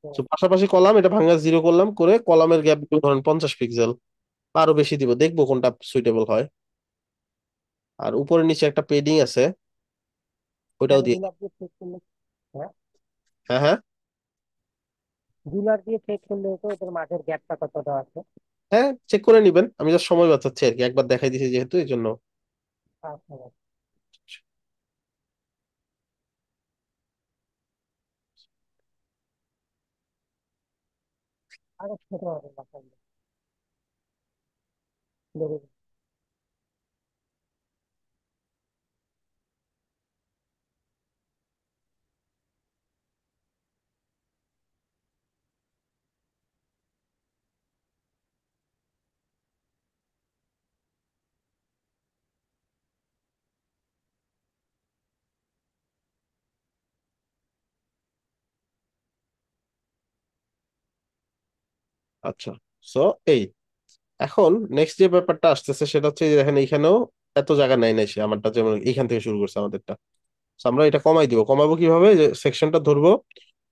তো পাশাপাশি কলাম, এটা ভাঙা জিরো করলাম, করে কলামের গ্যাপ ধরেন 50 পিক্সেল, আরো বেশি দিব, দেখবো কোনটা সুইটেবল হয়। আর উপরে নিচে একটা পেডিং আছে, ওইটাও এখানে দিয়ে দিই। রুলার দিয়ে চেক করলে, হ্যাঁ, হ্যাঁ হ্যাঁ। রুলার দিয়ে চেক করলে তো ওদের মাঝের গ্যাপটা কতটা আছে। হ্যাঁ, চেক করে নিবেন, আমি জাস্ট সময় বাঁচাচ্ছি আর কি, একবার দেখাই দিয়েছি যেহেতু এই জন্য। আচ্ছা, আরো ছোট হবে না তাহলে। দেখুন, আচ্ছা, সো এই এখন নেক্সট যে ব্যাপারটা আসতেছে সেটা হচ্ছে যে দেখেন এইখানেও এত জায়গা নাই নাই, সে আমারটা যেমন এইখান থেকে শুরু করছে আমাদেরটা। So আমরা এটা কমাই দিব, কমাবো কিভাবে, যে সেকশনটা ধরবো,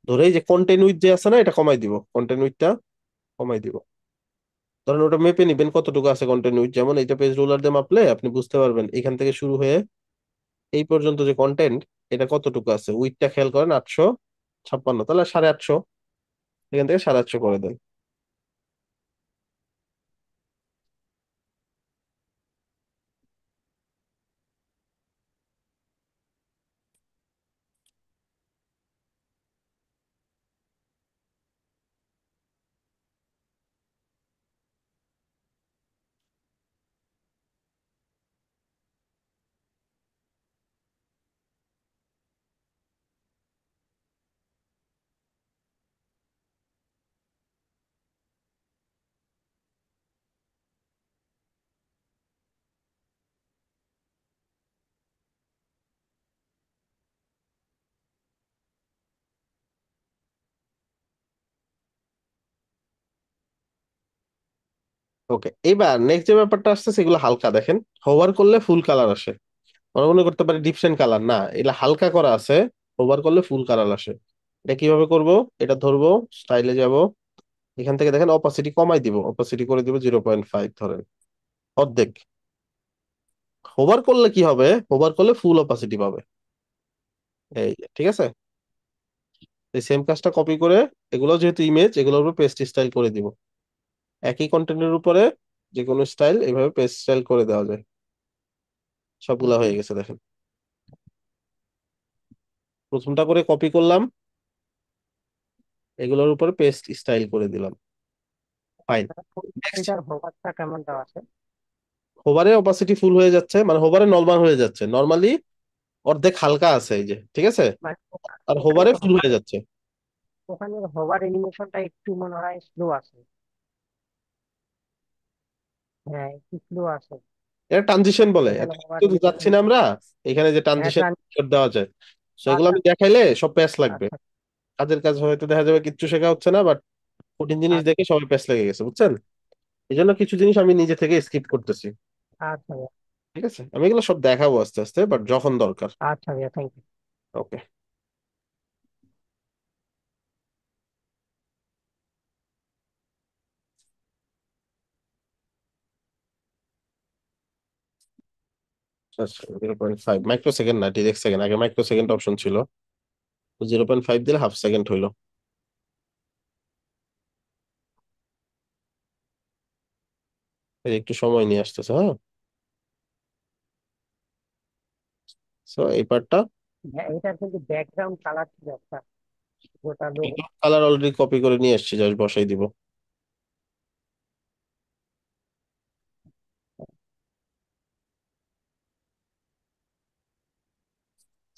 ধরে এই যে কন্টেন্ট উইথ যে আছে না, এটা কমাই দিব, কন্টেন্ট উইথটা কমাই দিব। ধরেন ওটা মেপে নিবেন কতটুকু আছে কন্টেন্ট উইথ, যেমন এইটা পেজ রোলার দিয়ে মাপলে আপনি বুঝতে পারবেন এখান থেকে শুরু হয়ে এই পর্যন্ত যে কন্টেন্ট, এটা কতটুকু আছে। উইথটা খেয়াল করেন 856, তাহলে 850, এখান থেকে 850 করে দেন। ওকে, এবার নেক্সট যে ব্যাপারটা আসছে সেগুলো হালকা দেখেন, হোভার করলে ফুল কালার আসে। মনে মনে করতে পারি ডিপসেন্ট কালার না, এটা হালকা করা আছে, হোভার করলে ফুল কালার আসে। এটা কিভাবে করব, এটা ধরবো, স্টাইলে যাব, এখান থেকে দেখেন অপাসিটি কমাই দিব, অপাসিটি করে দিব 0.5 ধরেন, অর্ধেক। হোভার করলে কি হবে, হোভার করলে ফুল অপাসিটি পাবে, এই যে, ঠিক আছে। এই সেম কাজটা কপি করে, এগুলো যেহেতু ইমেজ, এগুলোর উপর পেস্ট স্টাইল করে দিব, একই কন্টেন্টের উপরে যে কোনো স্টাইল এভাবে পেস্ট স্টাইল করে দেওয়া যায়। সবগুলা হয়ে গেছে দেখেন, প্রথমটা করে কপি করলাম, এগুলোর উপরে পেস্ট স্টাইল করে দিলাম, ফাইন। নেক্সট, এটার হোভারটা কেমন দেওয়া আছে? হোভারে অপাসিটি ফুল হয়ে যাচ্ছে, মানে হোভারে নরমাল হয়ে যাচ্ছে, নরমালি অর্ধেক হালকা আছে এই যে, ঠিক আছে, মানে আর ওখানে হোভারে তো ফুল হয়ে যাচ্ছে। ওখানে হোভার এনিমেশনটা একটু মনে হয় স্লো আছে। হ্যাঁ, একটু স্লো আছে। এটা ট্রানজিশন বলে, এখানে এত হোভার কিছু যাচ্ছি এনিমেশন, না আমরা, এখানে যে হ্যাঁ, ট্রানজিশন দেওয়া যায়, তো এগুলো আচ্ছা, আমি দেখাইলে সব প্যাচ লাগবে। আচ্ছা, কাজের কাজ হয়তো দেখা যাবে কিচ্ছু শেখা হচ্ছে না, বাট কঠিন জিনিস আচ্ছা, দেখে সবাই প্যাচ লেগে গেছে, বুঝছেন। এই জন্য কিছু জিনিস আমি নিজে থেকে স্কিপ করতেছি। আচ্ছা ভাইয়া, ঠিক আছে, আমি এগুলো সব দেখাবো আস্তে আস্তে, বাট যখন দরকার। আচ্ছা ভাইয়া, থ্যাংক ইউ। ওকে। আচ্ছা, 0.5 মাইক্রো সেকেন্ড না, ডিরেক্ট সেকেন্ড, আগে মাইক্রো সেকেন্ড অপশন ছিল, 0.5 দিলে হাফ সেকেন্ড হইলো। এই একটু সময় নিয়ে আসতেছে, হ্যাঁ। সো এই পার্টটা, হ্যাঁ, এটার কিন্তু ব্যাকগ্রাউন্ড কালার ছিল একটা, গোটা লোগো। কালার অলরেডি কপি করে নিয়ে এসেছি, জাস্ট বসাই দিব।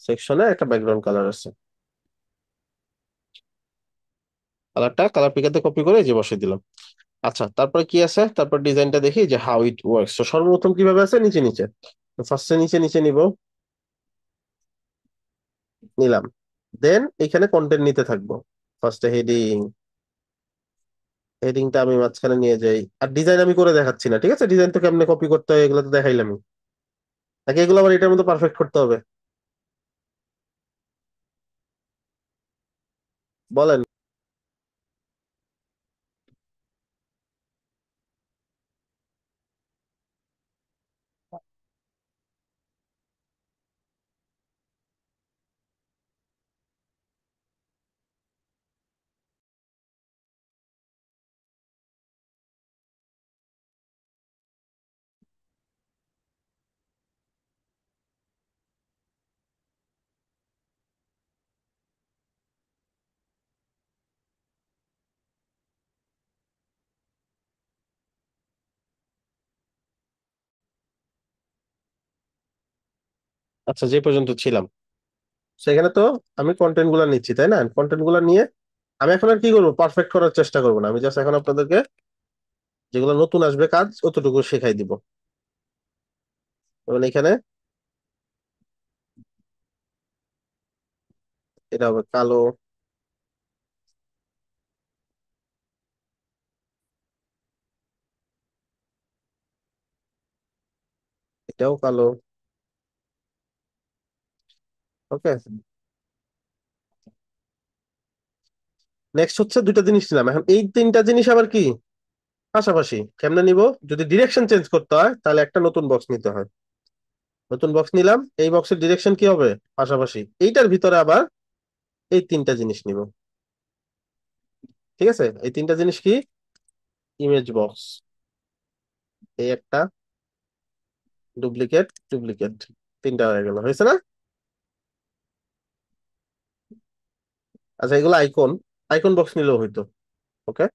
সেকশনে একটা ব্যাকগ্রাউন্ড কালার আছে, কালার পিকারতে কপি করে এই যে বসে দিলাম। আচ্ছা, তারপরে কি আছে, তারপর ডিজাইনটা দেখি যে হাউ ইট ওয়ার্কস। তো সর্বপ্রথম কিভাবে আছে, নিচে নিচে ফার্স্টে নিচে নিচে নিব, নিলাম। দেন এখানে কন্টেন্ট নিতে থাকবো। ফার্স্টে হেডিং, হেডিংটা আমি মাঝখানে নিয়ে যাই। আর ডিজাইন আমি করে দেখাচ্ছি না, ঠিক আছে? ডিজাইন তো কেমনে কপি করতে হয় এগুলো তো দেখাইলাম। নাকি এগুলো আবার এটার মতো পারফেক্ট করতে হবে? বলেন। আচ্ছা, যে পর্যন্ত ছিলাম সেখানে তো আমি কন্টেন্ট গুলা নিচ্ছি, তাই না? কন্টেন্ট গুলা নিয়ে আমি এখন আর কি করবো, পারফেক্ট করার চেষ্টা করবো না। আমি জাস্ট এখন আপনাদেরকে যেগুলো নতুন আসবে কাজ অতটুকু শেখাই দিব। যেমন এখানে এটা হবে কালো, এটাও কালো। ওকে, নেক্সট হচ্ছে দুইটা জিনিস নিলাম। এখন এই তিনটা জিনিস আবার কি পাশাপাশি কেমনে নিব? যদি ডিরেকশন চেঞ্জ করতে হয় তাহলে একটা নতুন বক্স নিতে হয়। নতুন বক্স নিলাম, এই বক্সের ডিরেকশন কি হবে? পাশাপাশি। এইটার ভিতরে আবার এই তিনটা জিনিস নিব। ঠিক আছে, এই তিনটা জিনিস কি? ইমেজ বক্স, এই একটা, ডুপ্লিকেট, ডুপ্লিকেট, তিনটা হয়ে গেল, হয়েছে না? আচ্ছা, এগুলো আইকন, আইকন বক্স নিলেও হইতো। ওকে,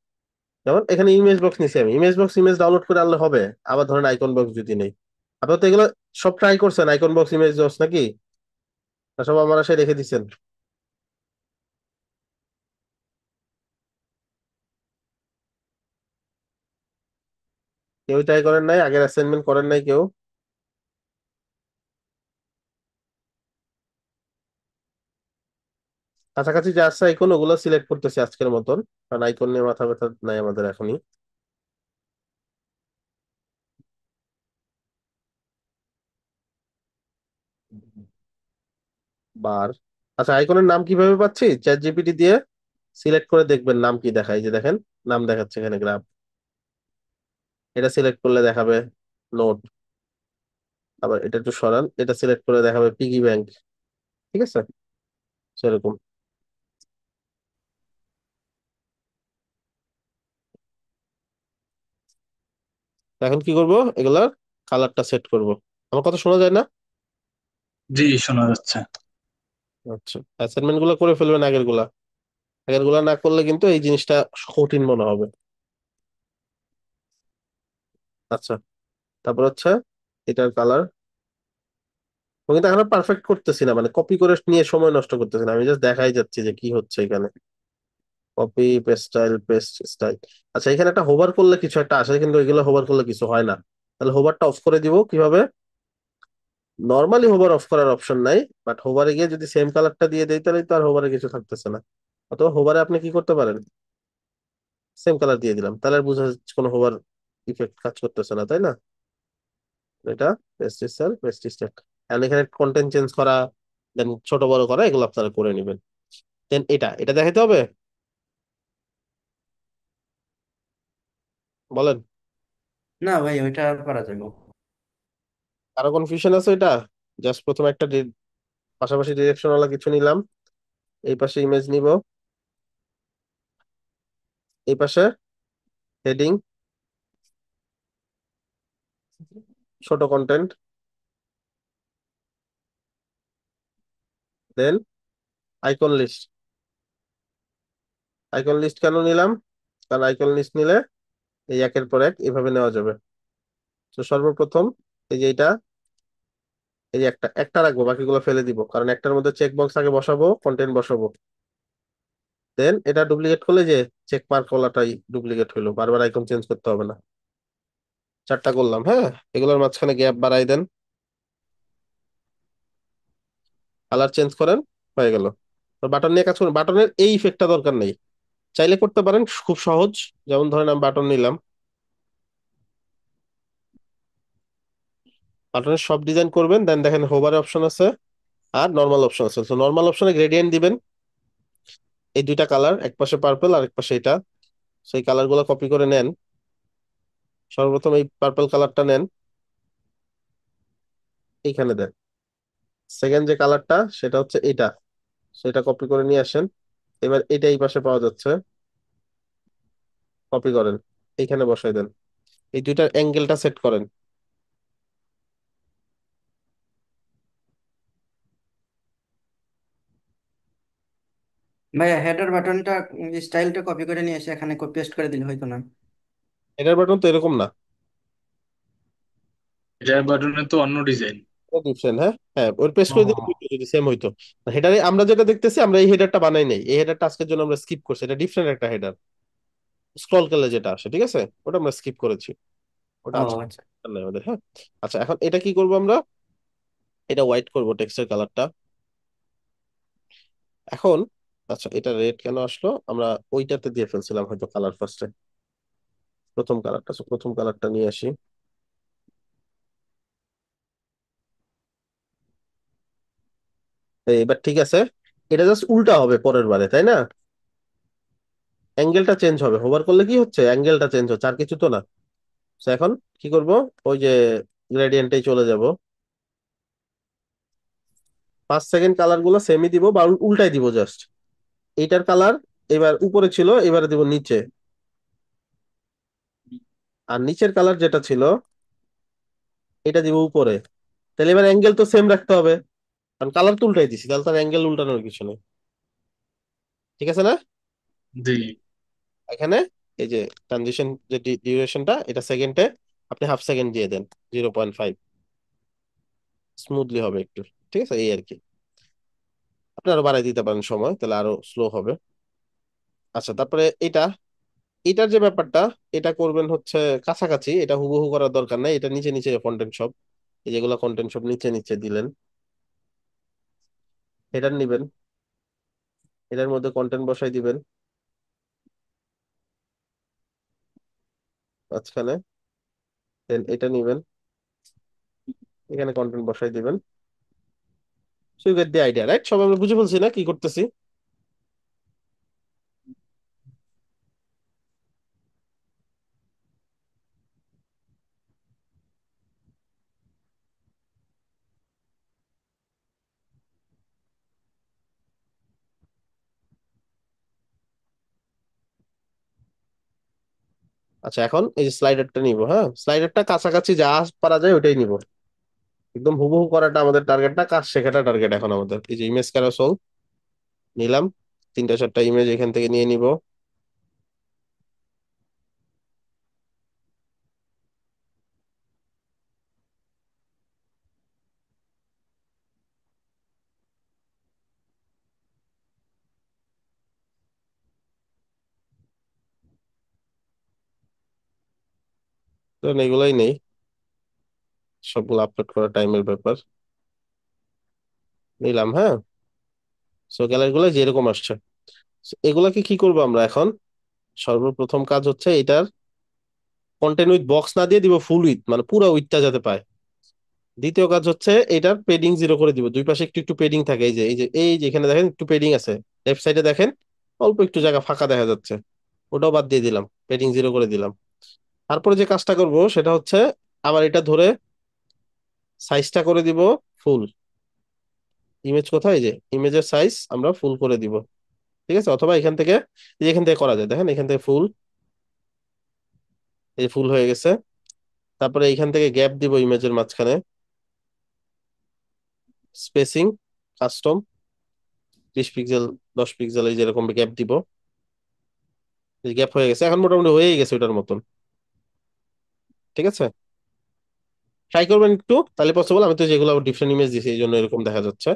যেমন এখানে ইমেজ বক্স নিছি আমি, ইমেজ বক্স ইমেজ ডাউনলোড করে আনলে হবে। আবার ধরেন আইকন বক্স যদি নেই, আপনার তো এগুলো সব ট্রাই করছেন, আইকন বক্স ইমেজ বক্স নাকি? না সব আমার সাথে রেখে দিচ্ছেন? কেউ ট্রাই করেন নাই? আগের অ্যাসাইনমেন্ট করেন নাই কেউ? কাছাকাছি যে আছে আইকন ওগুলো সিলেক্ট করতেছি আজকের মতন, কারণ আইকন নিয়ে মাথা ব্যথা নাই আমাদের এখনই। বার। আচ্ছা, আইকনের নাম কিভাবে পাচ্ছি? চ্যাট জিপিটি দিয়ে সিলেক্ট করে দেখবেন নাম কি দেখায়। এই যে দেখেন, নাম দেখাচ্ছে এখানে গ্রাফ। এটা সিলেক্ট করলে দেখাবে নোট। আবার এটা একটু সরান, এটা সিলেক্ট করে দেখাবে পিগি ব্যাংক। ঠিক আছে, সেরকম। তো এখন কি করব, এগুলার কালারটা সেট করব। আমার কথা শোনা যায় না? জি, শোনা যাচ্ছে। আচ্ছা, অ্যাসাইনমেন্ট গুলো করে ফেলবেন আগের গুলা। আগের গুলা না করলে কিন্তু এই জিনিসটা কঠিন মনে হবে। আচ্ছা, তারপর হচ্ছে এটার কালার। আমি কিন্তু এখন পারফেক্ট করতেছি না, মানে কপি করে নিয়ে সময় নষ্ট করতেছি না, আমি জাস্ট দেখাই যাচ্ছি যে কি হচ্ছে এখানে। Copy, paste style, paste style. আচ্ছা, এখানে একটা হোভার করলে কিছু একটা আসে, কিন্তু এগুলো হোভার করলে কিছু হয় না। তাহলে হোভারটা অফ করে দিব কিভাবে? নর্মালি হোভার অফ করার অপশন নাই, বাট হোভারে গিয়ে যদি সেম কালারটা দিয়ে দেই তাহলে তো আর হোভারে কিছু থাকতেছে না। অথবা হোভারে আপনি কি করতে পারেন, সেম কালার দিয়ে দিলাম, তাহলে আর বোঝা যাচ্ছে কোনো হোভার ইফেক্ট কাজ করতেছে না, তাই না? এটা পেস্ট স্টাইল, পেস্ট স্টাইল। এখন এখানে কন্টেন্ট চেঞ্জ করা, দেন ছোট বড় করা, এগুলো আপনারা করে নেবেন। দেন এটা এটা দেখাইতে হবে, বলেন। না ভাই, ওইটা আর করা যাবে। কারো কনফিউশন আছে এটা? জাস্ট প্রথমে একটা পাশাপাশি ডিরেকশন ওয়ালা কিছু নিলাম, এই পাশে ইমেজ নিব, এই পাশে হেডিং, ছোট কন্টেন্ট, দেন আইকন লিস্ট। আইকন লিস্ট কেন নিলাম? কারণ আইকন লিস্ট নিলে এই একের পর এক এভাবে নেওয়া যাবে। তো সর্বপ্রথম এই যে এটা, এই যে একটা একটা রাখবো, বাকিগুলো ফেলে দিব, কারণ একটার মধ্যে চেক বক্স আগে বসাবো, কন্টেন্ট বসাবো। দেন এটা ডুপ্লিকেট করলে যে চেক মার্ক ওলাটাই ডুপ্লিকেট হইলো, বারবার আইকন চেঞ্জ করতে হবে না। চারটা করলাম, হ্যাঁ। এগুলোর মাঝখানে গ্যাপ বাড়াই দেন, কালার চেঞ্জ করেন, হয়ে গেল। তো বাটন নিয়ে কাজ করুন, বাটনের এই ইফেক্টটা দরকার নেই, চাইলে করতে পারেন, খুব সহজ। যেমন ধরেন আমি বাটন নিলাম, বাটনের সব ডিজাইন করবেন, দেন দেখেন হোভার অপশন আছে আর নর্মাল অপশন আছে। তো নর্মাল অপশনে গ্রেডিয়েন্ট দিবেন, এই দুইটা কালার, এক পাশে পার্পল আর এক পাশে এটা, সেই কালার গুলো কপি করে নেন। সর্বপ্রথম এই পার্পল কালারটা নেন, এইখানে দেন। সেকেন্ড যে কালারটা সেটা হচ্ছে এটা, সেটা কপি করে নিয়ে আসেন। এবার এটা এই পাশে পাওয়া যাচ্ছে, কপি করেন, এইখানে বসাই দেন। এই দুইটার অ্যাঙ্গেলটা সেট করেন। ভাইয়া হেডার বাটনটা স্টাইলটা কপি করে নিয়ে এসে এখানে পেস্ট করে দিলে হয়তো না? এটার বাটন তো এরকম না, এটা বাটনে তো অন্য ডিজাইন। ডিফারেন্ট। হ্যাঁ হ্যাঁ, ওর পেস্ট করে দিলে ও হইতো যদি সেম হইতো। হেডারে আমরা যেটা দেখতেছি, আমরা এই হেডারটা বানাই নাই, এই হেডারটা আজকের জন্য আমরা স্কিপ করছি, এটা ডিফারেন্ট একটা হেডার। স্ক্রল করলে যেটা আসে, ঠিক আছে, ওটা আমরা স্কিপ করেছি, ওটা ও আজকে আচ্ছা। নাই আমাদের, হ্যাঁ। আচ্ছা, এখন এটা কি করবো আমরা, এটা হোয়াইট করবো টেক্সটের কালারটা এখন। আচ্ছা, এটা রেড কেন আসলো, আমরা ওইটাতে দিয়ে ফেলছিলাম হয়তো কালার ফার্স্টে, প্রথম কালারটা। প্রথম কালারটা নিয়ে আসি। এবার ঠিক আছে, এটা জাস্ট উল্টা হবে পরের বারে, তাই না? অ্যাঙ্গেলটা চেঞ্জ হবে, হোভার করলে কি হচ্ছে, অ্যাঙ্গেলটা চেঞ্জ হচ্ছে, আর কিছু তো না। তো এখন কি করব, ওই যে গ্রেডিয়েন্টে চলে যাব, 5 সেকেন্ড কালার গুলো সেমই দিব বা উল্টাই দিব জাস্ট। এইটার কালার এবার উপরে ছিল, এবারে দিব নিচে, আর নিচের কালার যেটা ছিল এটা দিব উপরে। তাহলে এবার অ্যাঙ্গেল তো সেম রাখতে হবে, কারণ কালার তো উল্টাই দিছি, তাহলে তার অ্যাঙ্গেল উল্টানোর কিছু নেই। ঠিক আছে না? জি। এখানে এই যে ট্রানজিশন যে ডিউরেশনটা, এটা সেকেন্ডে আপনি হাফ সেকেন্ড দিয়ে দেন, 0.5, স্মুথলি হবে একটু। ঠিক আছে, এই আর কি। আপনি আরো বাড়াই দিতে পারেন সময়, তাহলে আরো স্লো হবে। আচ্ছা, তারপরে এটা, এটার যে ব্যাপারটা, এটা করবেন হচ্ছে কাছাকাছি, এটা হুবহু করার দরকার নাই, এটা নিচে নিচে কন্টেন্ট সব, এই যেগুলো কন্টেন্ট সব নিচে নিচে দিলেন। এটার নিবেন, এটার মধ্যে কন্টেন্ট বসাই দিবেন মাঝখানে। দেন এটা নিবেন, এখানে কন্টেন্ট বসাই দিবেন। So you get the idea, right? সব আমরা বুঝে বলছি না কি করতেছি? আচ্ছা, এখন এই যে স্লাইডারটা নিব, হ্যাঁ, স্লাইডারটা কাছাকাছি যা পারা যায় ওইটাই নিব। একদম হুবহু করাটা আমাদের টার্গেট না, কাজ শেখাটা টার্গেট এখন আমাদের। এই যে ইমেজ ক্যারোসেল নিলাম, 3টা 4টা ইমেজ এখান থেকে নিয়ে নিব। তো এগুলাই নেই, সবগুলো আপলোড করা টাইমের ব্যাপার। নিলাম, হ্যাঁ। সো গ্যালারি গুলো যেরকম আসছে, So, এগুলাকে কি করবো আমরা এখন? সর্বপ্রথম কাজ হচ্ছে এটার কন্টেন্ট উইথ বক্স না দিয়ে দিব ফুল উইথ, মানে পুরো উইথটা যাতে পায়। দ্বিতীয় কাজ হচ্ছে এটার পেডিং 0 করে দিব, দুই পাশে একটু একটু পেডিং থাকে, এই যে এখানে দেখেন একটু পেডিং আছে, লেফট সাইডে দেখেন অল্প একটু জায়গা ফাঁকা দেখা যাচ্ছে, ওটাও বাদ দিয়ে দিলাম, পেডিং 0 করে দিলাম। তারপরে যে কাজটা করব সেটা হচ্ছে, আবার এটা ধরে সাইজটা করে দিব ফুল। ইমেজ কোথায়, এই যে ইমেজের সাইজ আমরা ফুল করে দিব। ঠিক আছে, অথবা এখান থেকে, এই যে এখান থেকে করা যায়, দেখেন এখান থেকে ফুল, এই ফুল হয়ে গেছে। তারপরে এইখান থেকে গ্যাপ দিব ইমেজের মাঝখানে, স্পেসিং কাস্টম 30 পিক্সেল, 10 পিক্সেল, এই যেরকম গ্যাপ দিব। গ্যাপ হয়ে গেছে, এখন মোটামুটি হয়েই গেছে ওটার মতন। ঠিক আছে, ট্রাই করবেন একটু, তাহলে পসিবল। আমি তো যেগুলো ডিফারেন্ট ইমেজ দিয়েছি এই জন্য এরকম দেখা যাচ্ছে।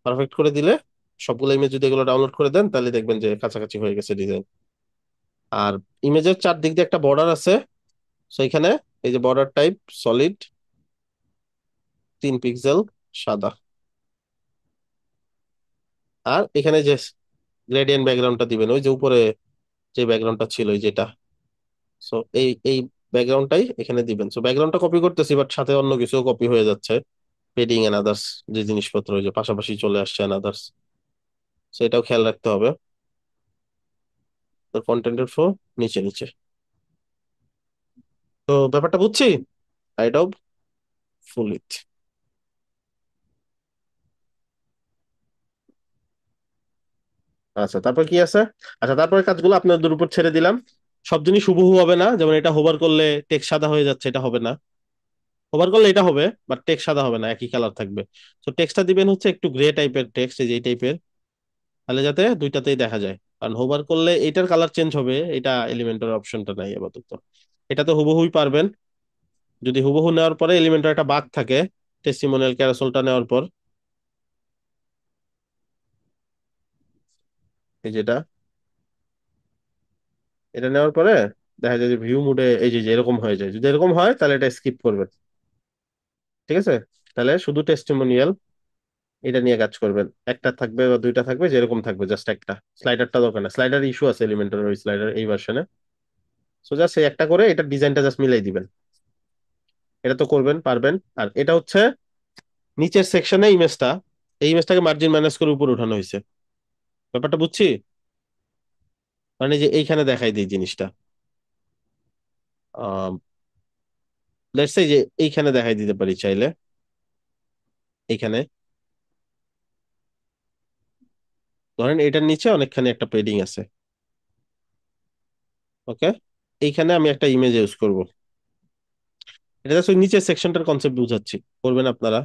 পারফেক্ট করে দিলে সবগুলো ইমেজ যদি এগুলো ডাউনলোড করে দেন তাহলে দেখবেন যে কাছাকাছি হয়ে গেছে ডিজাইন। আর ইমেজের চারদিক দিয়ে একটা বর্ডার আছে, তো এখানে এই যে বর্ডার টাইপ সলিড 3 পিক্সেল সাদা। আর এখানে যে গ্রেডিয়েন্ট ব্যাকগ্রাউন্ডটা দিবেন ওই যে উপরে যে ব্যাকগ্রাউন্ডটা ছিল ওই যেটা, সো এই ব্যাকগ্রাউন্ডটাই এখানে দিবেন। সো ব্যাকগ্রাউন্ডটা কপি করতেছি বাট সাথে অন্য কিছু কপি হয়ে যাচ্ছে, পেডিং এন্ড আদার্স যে জিনিসপত্র ওই যে পাশাপাশি চলে আসছে এন্ড আদার্স, সো এটাও খেয়াল রাখতে হবে। তো কন্টেন্টের ফ্লো নিচে নিচে, তো ব্যাপারটা বুঝছি। আইডব ফুল উইথ। আচ্ছা তারপর কি আছে? আচ্ছা তারপরে কাজগুলো আপনাদের উপর ছেড়ে দিলাম। সব জিনিস হুবহু হবে না, যেমন এটা হোভার করলে টেক্সট সাদা হয়ে যাচ্ছে, এটা হবে না। হোভার করলে এটা হবে বাট টেক্সট সাদা হবে না, একই কালার থাকবে। তো টেক্সটটা দিবেন হচ্ছে একটু গ্রে টাইপের টেক্সট, এই যে এই টাইপের, তাহলে যাতে দুইটাতেই দেখা যায়। কারণ হোভার করলে এটার কালার চেঞ্জ হবে, এটা এলিমেন্টের অপশনটা নাই আপাতত। এটা তো হুবহুই পারবেন। যদি হুবহু নেওয়ার পরে এলিমেন্টের একটা বাগ থাকে, টেস্টিমোনিয়াল ক্যারাসলটা নেওয়ার পর, এই যেটা, এটা নেওয়ার পরে দেখা যায় যে ভিউ মুডে এই যে যে এরকম হয়ে যায়। যদি এরকম হয় তাহলে এটা স্কিপ করবেন, ঠিক আছে? তাহলে শুধু টেস্টিমোনিয়াল এটা নিয়ে কাজ করবেন। একটা থাকবে বা দুইটা থাকবে, যেরকম থাকবে জাস্ট একটা। স্লাইডারটা দরকার না, স্লাইডার ইস্যু আছে এলিমেন্টের ওই স্লাইডার এই ভার্সনে। সো জাস্ট এই একটা করে এটা ডিজাইনটা জাস্ট মিলাই দিবেন। এটা তো করবেন পারবেন। আর এটা হচ্ছে নিচের সেকশনে ইমেজটা, এই ইমেজটাকে মার্জিন মাইনাস করে উপরে উঠানো হয়েছে। ব্যাপারটা বুঝছি? মানে যে এইখানে দেখাই দিই জিনিসটা, লেটস সে যে এইখানে দেখাই দিতে পারি চাইলে। এইখানে ধরেন এটার নিচে অনেকখানি একটা পেডিং আছে, ওকে? এইখানে আমি একটা ইমেজ ইউজ করব। এটা জাস্ট ওই নিচের সেকশনটার কনসেপ্ট বুঝাচ্ছি, করবেন আপনারা।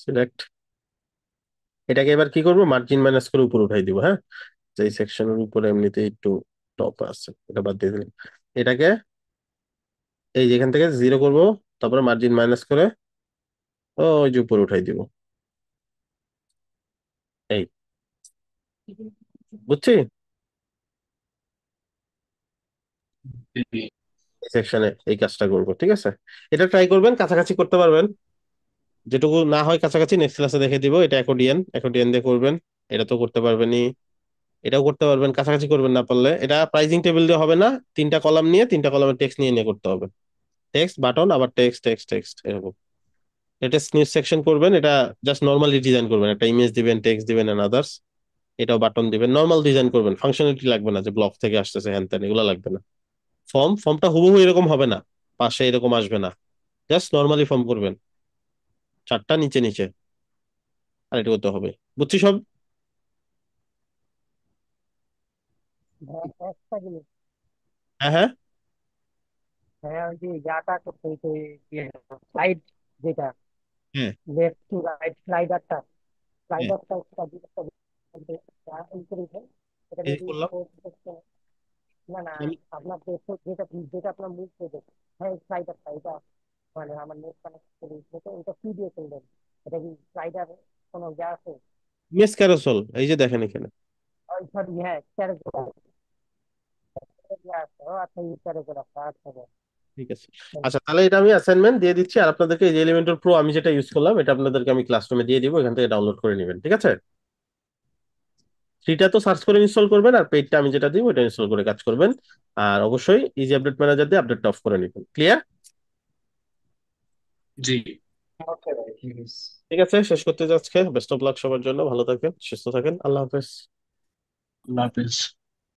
সিলেক্ট, এটাকে এবার কি করব, মার্জিন মাইনাস করে উপরে উঠাই দিব, হ্যাঁ? যে সেকশনের উপরে এমনিতে একটু টপ আছে, এটা বাদ দিয়ে দিলাম। এটাকে এই যেখান থেকে 0 করব, তারপরে মার্জিন মাইনাস করে ওই যে উপরে উঠাই দিব। এই, বুঝছি? সেকশনে এই কাজটা করব, ঠিক আছে? এটা ট্রাই করবেন, কাছাকাছি করতে পারবেন। যেটুকু না হয় কাছাকাছি নেক্সট ক্লাসে দেখে দিব। এটা অ্যাকর্ডিয়ান, অ্যাকর্ডিয়ান দিয়ে করবেন। এটা তো করতে পারবেনই, এটাও করতে পারবেন। কাছাকাছি করবেন না পারলে এটা প্রাইজিং টেবিল দিয়ে হবে না, 3টা কলাম নিয়ে 3টা কলামের টেক্সট নিয়ে নিয়ে করতে হবে। টেক্সট বাটন আবার টেক্সট টেক্সট টেক্সট এরকম। এটা নিউজ সেকশন করবেন, এটা জাস্ট নর্মালি ডিজাইন করবেন, একটা ইমেজ দিবেন, টেক্সট দিবেন এন্ড আদার্স। এটাও বাটন দিবেন, নর্মাল ডিজাইন করবেন। ফাংশনালিটি লাগবে না যে ব্লক থেকে আসতেছে হ্যান ত্যান, এগুলো লাগবে না। ফর্মটা হুবহু এরকম হবে না, পাশে এরকম আসবে না, জাস্ট নর্মালি ফর্ম করবেন, চারটা নিচে নিচে। আর এটা করতে হবে, বুঝছি সব? হ্যাঁ, একটা জিনিস। হ্যাঁ হ্যাঁ হ্যাঁ, ওই যে ইয়াটা করতে হইতো, স্লাইড যেটা হ্যাঁ লেফট টু রাইট স্লাইডারটা, হ্যাঁ। স্লাইডারটা ই করে দেন। এটা এই যে যদি করলাম না না, আমি, আপনার যেটা যেটা আপনার মুভ করবে, হ্যাঁ স্লাইডারটা এটা, মানে আমার নেট কানেক্ট করে দিতে, এটা কি দিয়ে করবেন? এটা কি স্লাইডার কোনো ইয়ে আছে? ইমেজ ক্যারোসেল এই যে দেখেন এখানে, সরি, হ্যাঁ, ক্যারেক্টার আছে। ও আচ্ছা, এই ক্যারেক্টার আছে, আচ্ছা বেশ। ঠিক আছে। আচ্ছা, তাহলে এটা আমি অ্যাসাইনমেন্ট দিয়ে দিচ্ছি, আর আপনাদেরকে এই যে এলিমেন্টর প্রো আমি যেটা ইউজ করলাম এটা আপনাদেরকে আমি ক্লাসরুমে দিয়ে দিব, এখান থেকে ডাউনলোড করে নেবেন, ঠিক আছে? ফ্রিটা তো সার্চ করে ইনস্টল করবেন, আর পেইডটা আমি যেটা দিব ওটা ইনস্টল করে কাজ করবেন। আর অবশ্যই ইজি আপডেট ম্যানেজার দিয়ে আপডেটটা অফ করে নেবেন। ক্লিয়ার? জি। ওকে ভাই, ঠিক আছে। ঠিক আছে, শেষ করতে যাচ্ছে। বেস্ট অফ লাক সবার জন্য, ভালো থাকেন, সুস্থ থাকেন, আল্লাহ হাফেজ। আল্লাহ হাফেজ।